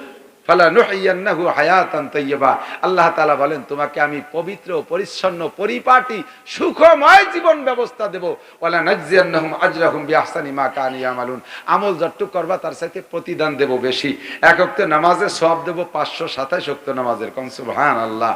ফালানুহিয়ান্নাহু হায়াতান তাইয়্যিবা। আল্লাহ তাআলা বলেন তোমাকে আমি পবিত্র, পরিচ্ছন্ন, পরিপাটি, সুখময় জীবন ব্যবস্থা দেব। ওয়ালা নাজজিয়ান্নাহুম আজরাহুম বিআহসানি মা কানু ইয়ামালুন। আমল যতটুকু করবা তার সাথে প্রতিদান দেব বেশি। এক ওয়াক্ত নামাজের সওয়াব দেব ৫২৭ ওয়াক্ত নামাজের। কোন সুবহানাল্লাহ।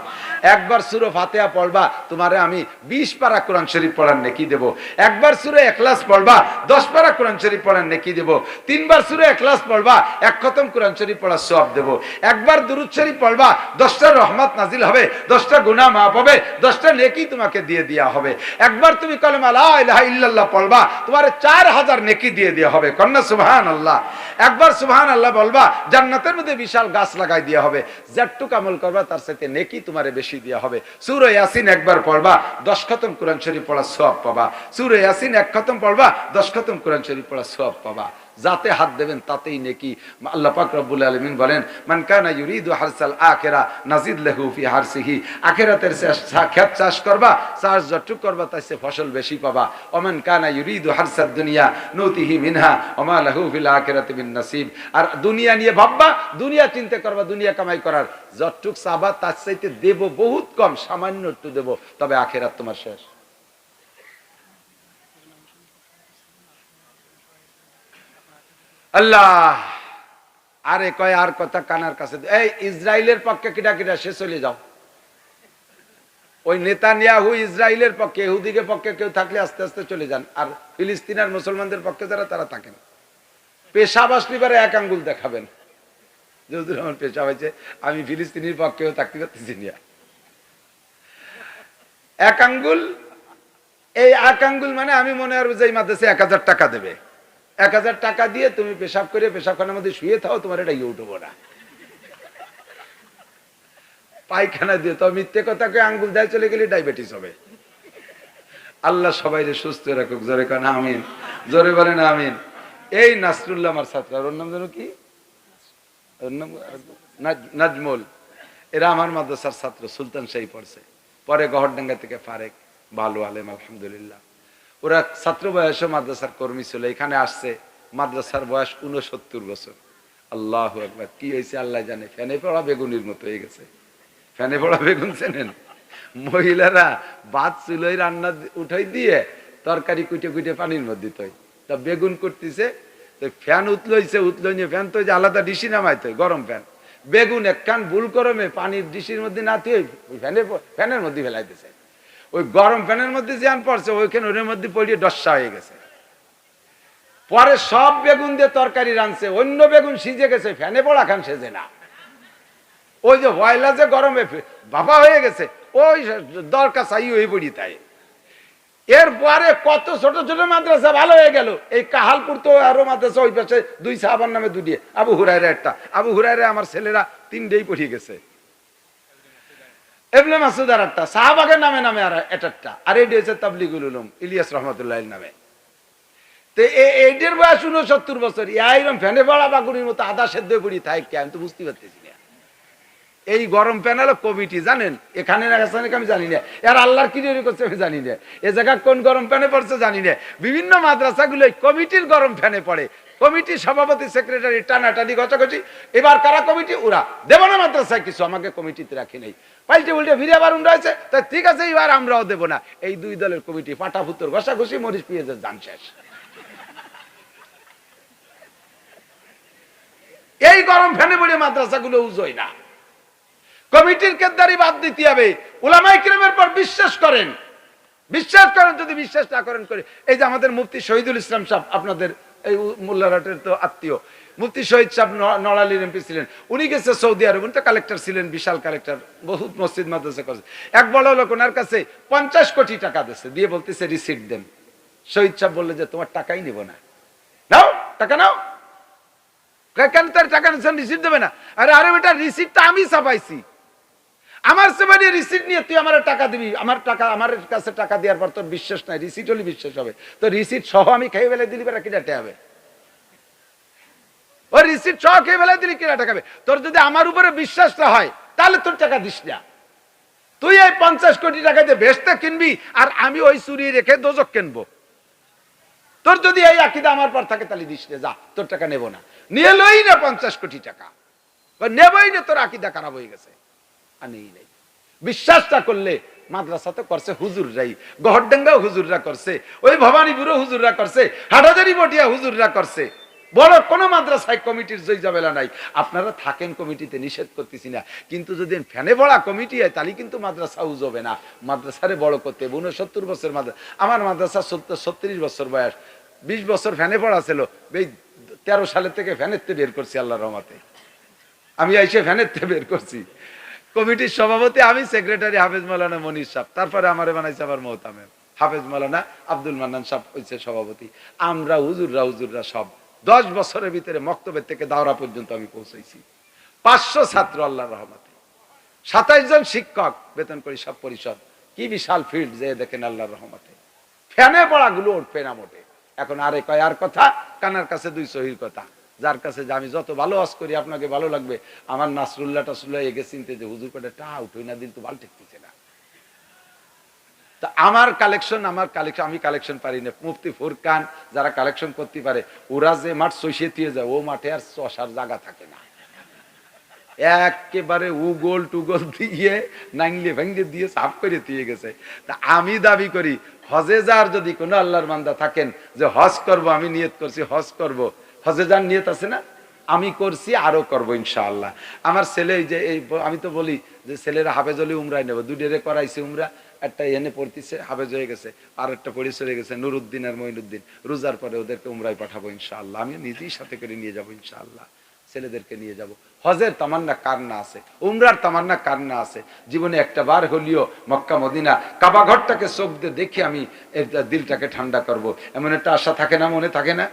একবার সূরা ফাতিহা পড়বা, তোমারে আমি 20 পারা কোরআন শরীফ পড়ার নেকি দেব। একবার সূরা ইখলাস পড়বা, 10 পারা কোরআন শরীফ পড়ার নেকি দেব। 3 বার সূরা ইখলাস পড়বা, 1 খতম কোরআন শরীফ পড়ার সওয়াব দেব। একবার দুরূদ শরীফ পড়বা, 10টা রহমত নাজিল হবে, 10টা গুনাহ মাফ হবে, 10টা নেকি তোমাকে দিয়ে দেয়া হবে। একবার তুমি কালেমা লা ইলাহা ইল্লাল্লাহ পড়বা, তোমারে 4000 নেকি দিয়ে দেয়া হবে। কন্না সুবহানাল্লাহ। একবার সুবহানাল্লাহ বলবা, জান্নাতের মধ্যে বিশাল গাছ লাগাই দেয়া হবে। যতটুকু আমল করবা তার সাথে নেকি তোমারে বেশি দেয়া হবে। সূরা ইয়াসিন একবার পড়বা, 10 খতম কোরআন শরীফ পড়ার সওয়াব পাবা। সূরা ইয়াসিন 1 খতম পড়বা, 10 খতম কোরআন শরীফ পড়ার সওয়াব পাবা। যাতে হাত দেবেন তাতেই নেকি। আল্লাহ পাক রব্বুল আলামিন বলেন, মান কানা ইউরিদু হারসাল আখিরা নাজিদ লাহু ফি হারসিহি। আখিরাতের ক্ষেত চাষ করবা, চাষ যতটুকু করবা তার চেয়ে ফসল বেশি পাবা। ওমান কানা ইউরিদু হারসাদ দুনিয়া নুতিহি মিনহা ওমা লাহু ফিল আখিরাতি মিন নাসিব। আর দুনিয়া নিয়ে ভাববা, দুনিয়া চিন্তা করবা, দুনিয়া কামাই করার, যতটুকু চাবা তার চাইতে দেব বহুত কম, সামান্য একটু দেব, তবে আখিরাত তোমার শেষ। আল্লাহ আরে কয় আর কথা কানার কাছে। এই ইসরায়েলের পক্ষে কিটা কিটা সে চলে যাও। ওই নেতানিয়াহু ইসরায়েলের পক্ষে, ইহুদিদের পক্ষে কেউ থাকলে আস্তে আস্তে চলে যান। আর ফিলিস্তিন আর মুসলমানদের পক্ষে যারা, তারা থাকেন। পেশাব আসলিবারে 1 আঙ্গুল দেখাবেন, যদিও আমার পেশাব হয়েছে, আমি ফিলিস্তিনির পক্ষেও থাকতে পারতেছি না। 1 আঙ্গুল, এই 1 আঙ্গুল মানে আমি মনে হয় যে এই মাদ্রাসে 1000 টাকা দেবে। 1000 টাকা দিয়ে তুমি পেশাব করে পেশাবখানার মধ্যে শুয়ে থাও, তোমার এটা ইউটিউব না, পায়খানা দিয়ে তো মিথ্যে কথা কয়ে আঙ্গুল দেয় চলে গেলে ডায়াবেটিস হবে। আল্লাহ সবাই সুস্থ রাখুক, জোরে কেন আমিন, জোরে বলেন আমিন। এই নাসরুল্লাহ আমার ছাত্র, ওর নাম যেন কি, ওর নাম নাজমুল, এরা আমার মাদ্রাসার ছাত্র। সুলতান শাহী পড়ছে, পরে গহরডাঙ্গা থেকে ফারেক, ভালো আলেম আলহামদুলিল্লাহ। ওরা ছাত্র বয়সে মাদ্রাসার কর্মী ছিল, এখানে আসছে, মাদ্রাসার বয়স 69 বছর। আল্লাহু আকবার। কি হয়েছে আল্লাহ জানে, ফ্যানে পড়া বেগুনির মতো হয়ে গেছে। ফ্যানে পড়া বেগুন চেনেন? মহিলারা ভাত চুলোয় রান্না উঠাই দিয়ে তরকারি কুটে কুটে পানির মধ্যে তৈ, তা বেগুন করতেছে, ফ্যান উতলইছে, উতলইয়ে ফ্যান তো আলাদা ডিসি নামাইতে, গরম ফ্যান, বেগুন একখান ভুল করমে পানির ডিসির মধ্যে না তুই ফ্যানের মধ্যে ফেলাইতেছে। ওই গরম ফ্যানের মধ্যে যে আন পড়ছে, ওইখানে ওর মধ্যে পড়িয়ে ডসা হয়ে গেছে। পরে সব বেগুন দিয়ে তরকারি রাঁধছে, অন্য বেগুন সিজে গেছে, ফ্যানে পড়া খান সেজে না। ওই যে ওয়াইলা যে গরমে বাবা হয়ে গেছে, ওই দরকার চাই ওই পড়ি তাই। এরপরে কত ছোট ছোট মাদ্রাসা ভালো হয়ে গেল। এই কাহালপুর তো আরো মাদ্রাসা, ওই পাশে 2 সাহাবার নামে 2, আবু হুরায়রা একটা, আবু হুরায়রা আমার ছেলেরা 3টেই পড়িয়ে গেছে। ইবনে মাসউদ আর একটা, সাহাবাগের নামে নামে আর একটা, আর এটি হচ্ছে তাবলিগুল উলুম ইলিয়াস রহমাতুল্লাহ নামে। তো এইটার বয়স 69 বছর, এরকম ফ্যানে পড়া বাগুনির মতো আদা সেদ্ধ পড়ি তাই কে, আমি তো বুঝতে পারতেছি না। এই গরম প্যানেল কমিটি জানেন, এখানে আমি জানি না, এর আল্লাহর কি করছে আমি জানি না, এ জায়গা কোন গরম ফ্যানে পড়ছে জানি না। বিভিন্ন মাদ্রাসাগুলো কমিটির গরম ফ্যানে পড়ে, কমিটি সভাপতি সেক্রেটারি টানাটানি গচাগচি, এবার কারা কমিটি, ওরা দেব না মাদ্রাসায় কিছু, আমাকে কমিটিতে রাখি নাই, পাল্টে উল্টে ভিড়ে আবার রয়েছে, তাই ঠিক আছে এবার আমরাও দেব না। এই দুই দলের কমিটি পাটাপুত্তর ঘষাঘষি, মরিচ পেঁয়াজের দাম শেষ। এই গরম ফ্যানে পড়ে মাদ্রাসাগুলো উজোয় না। কমিটির কেদারি বাদ দিতে হবে। উলামায়ে কিরামের পর বিশ্বাস করেন, বিশ্বাস করেন, যদি বিশ্বাস না করেন করে। এই যে আমাদের মুফতি শহীদুল ইসলাম সাহেব, আপনাদের এই মোল্লারহাটের তো আত্মীয়, মুফতি শহীদ সাহেব নড়ালির এমপি ছিলেন, উনি গেছে সৌদি আরব, উনি তো কালেক্টর ছিলেন, বিশাল কালেক্টর, বহুত মসজিদ মাদ্রাসা করেছে। এক বড় লোক ওনার কাছে 50 কোটি টাকা দিচ্ছে, দিয়ে বলতেছে রিসিট দেন। শহীদ সাহেব বললে যে তোমার টাকাই নিব না, নাও টাকা নাও। কেন তার টাকা নিচ্ছেন, রিসিট দেবে না? আরে বেটা রিসিটটা আমি ছাপাইছি, আমার সেবানি রিসিট নিয়ে তুই আমার টাকা দিবি, আমার টাকা, আমার কাছে টাকা দেওয়ার পর তোর বিশ্বাস নাই, রিসিট হলে বিশ্বাস হবে। তো রিসিট সহ আমি খেয়ে ফেলে দিলি বেলা কিনা হবে? ওই রিসিট সহ খেয়ে ফেলে দিলি কিনা টাকা হবে? তোর যদি আমার উপরে বিশ্বাসটা হয় তাহলে তোর টাকা দিস না। তুই এই 50 কোটি টাকা দিয়ে ভেস্তে কিনবি আর আমি ওই চুরি রেখে দোজক কিনবো। তোর যদি এই আকীদা আমার পর থাকে তাহলে দিস না, যা, তোর টাকা নেবো না। নিয়ে লই না 50 কোটি টাকা, নেবই না, তোর আকীদা খারাপ হয়ে গেছে। নেই বিশ্বাসটা করলে মাদ্রাসা তো করছে হুজুররাই, গহরডাঙ্গাও হুজুররা করছে, ওই ভবানীপুরও হুজুররা করছে, হাটাজারি বটিয়া হুজুররা করছে। বড় কোন মাদ্রাসায় কমিটির জয় ঝামেলা নাই। আপনারা থাকেন কমিটিতে, নিষেধ করতেছি না, কিন্তু যদি ফ্যানে বড়া কমিটি হয় তাহলে কিন্তু মাদ্রাসা উজবে না। মাদ্রাসারে বড় করতে 69 বছর মাদ্রাসা, আমার মাদ্রাসা 36 বছর বয়স, 20 বছর ফ্যানে পড়া ছিল, এই 13 সালের থেকে ফ্যানের তে বের করছি আল্লাহর রহমতে। আমি এসে ফ্যানের তে বের করছি। কমিটির সভাপতি আমি, সেক্রেটারি হাফেজ মাওলানা মনির সাহেব, তারপরে আমারে বানাইছে আবার মোহতামেম, হাফেজ মাওলানা আব্দুল মান্নান সাহেব হইছে সভাপতি। আমরা হুজুররা সব 10 বছরের ভিতরে মক্তবের থেকে দাওরা পর্যন্ত আমি পৌঁছাইছি। 500 ছাত্র আল্লাহর রহমতে, 27 জন শিক্ষক, বেতন করি সব পরিষদ। কি বিশাল ফিল্ড, যে দেখেন আল্লাহর রহমতে। ফ্যানে পড়াগুলো উঠবে না মোটে। এখন আরে কয় আর কথা, কানার কাছে 2 সহির কথা। যার কাছে যে আমি যত ভালো ওয়াজ করি আপনাকে ভালো লাগবে, আমার নাসরুল্লাহ টাসরুল্লাহ এগে চিনতে যে হুজুর পেটে টা উঠই না, দিন তো ভালো ঠেকতেছে না। তা আমার কালেকশন, আমি কালেকশন পারি না। মুফতি ফুরকান যারা কালেকশন করতে পারে, ওরা যে মাঠ চষিয়ে দিয়ে যায়, ও মাঠে আর চষার জায়গা থাকে না, একেবারে উগোল টুগোল দিয়ে নাংলে ভেঙ্গে দিয়ে সাফ করে দিয়ে গেছে। তা আমি দাবি করি, হজে যার যদি কোনো আল্লাহর বান্দা থাকেন যে হজ করব, আমি নিয়ত করছি হজ করব, হজে যার নিয়ত আছে না, আমি করছি, আরো করবো ইনশাআল্লাহ। আমার ছেলে যে এই, আমি তো বলি যে ছেলেরা হাফেজ হলে উমরাই নেবো, দুইটারে করাইছে উমরা, একটা এনে পড়তেছে হাফেজ হয়ে গেছে, আর একটা পড়ে চলে গেছে নুরুদ্দিন আর মঈনুদ্দিন, রোজার পরে ওদেরকে উমরাই পাঠাবো ইনশাআল্লাহ। আমি নিজেই সাথে করে নিয়ে যাবো ইনশাআল্লাহ, ছেলেদেরকে নিয়ে যাব। হজের তামান্না কার না আছে, উমরার তামান্না কার না আছে? জীবনে একটা বার হলিও মক্কা মদিনা কাবা ঘরটাকে চোখ দিয়ে দেখে আমি দিলটাকে ঠান্ডা করব, এমন একটা আশা থাকে না, মনে থাকে না?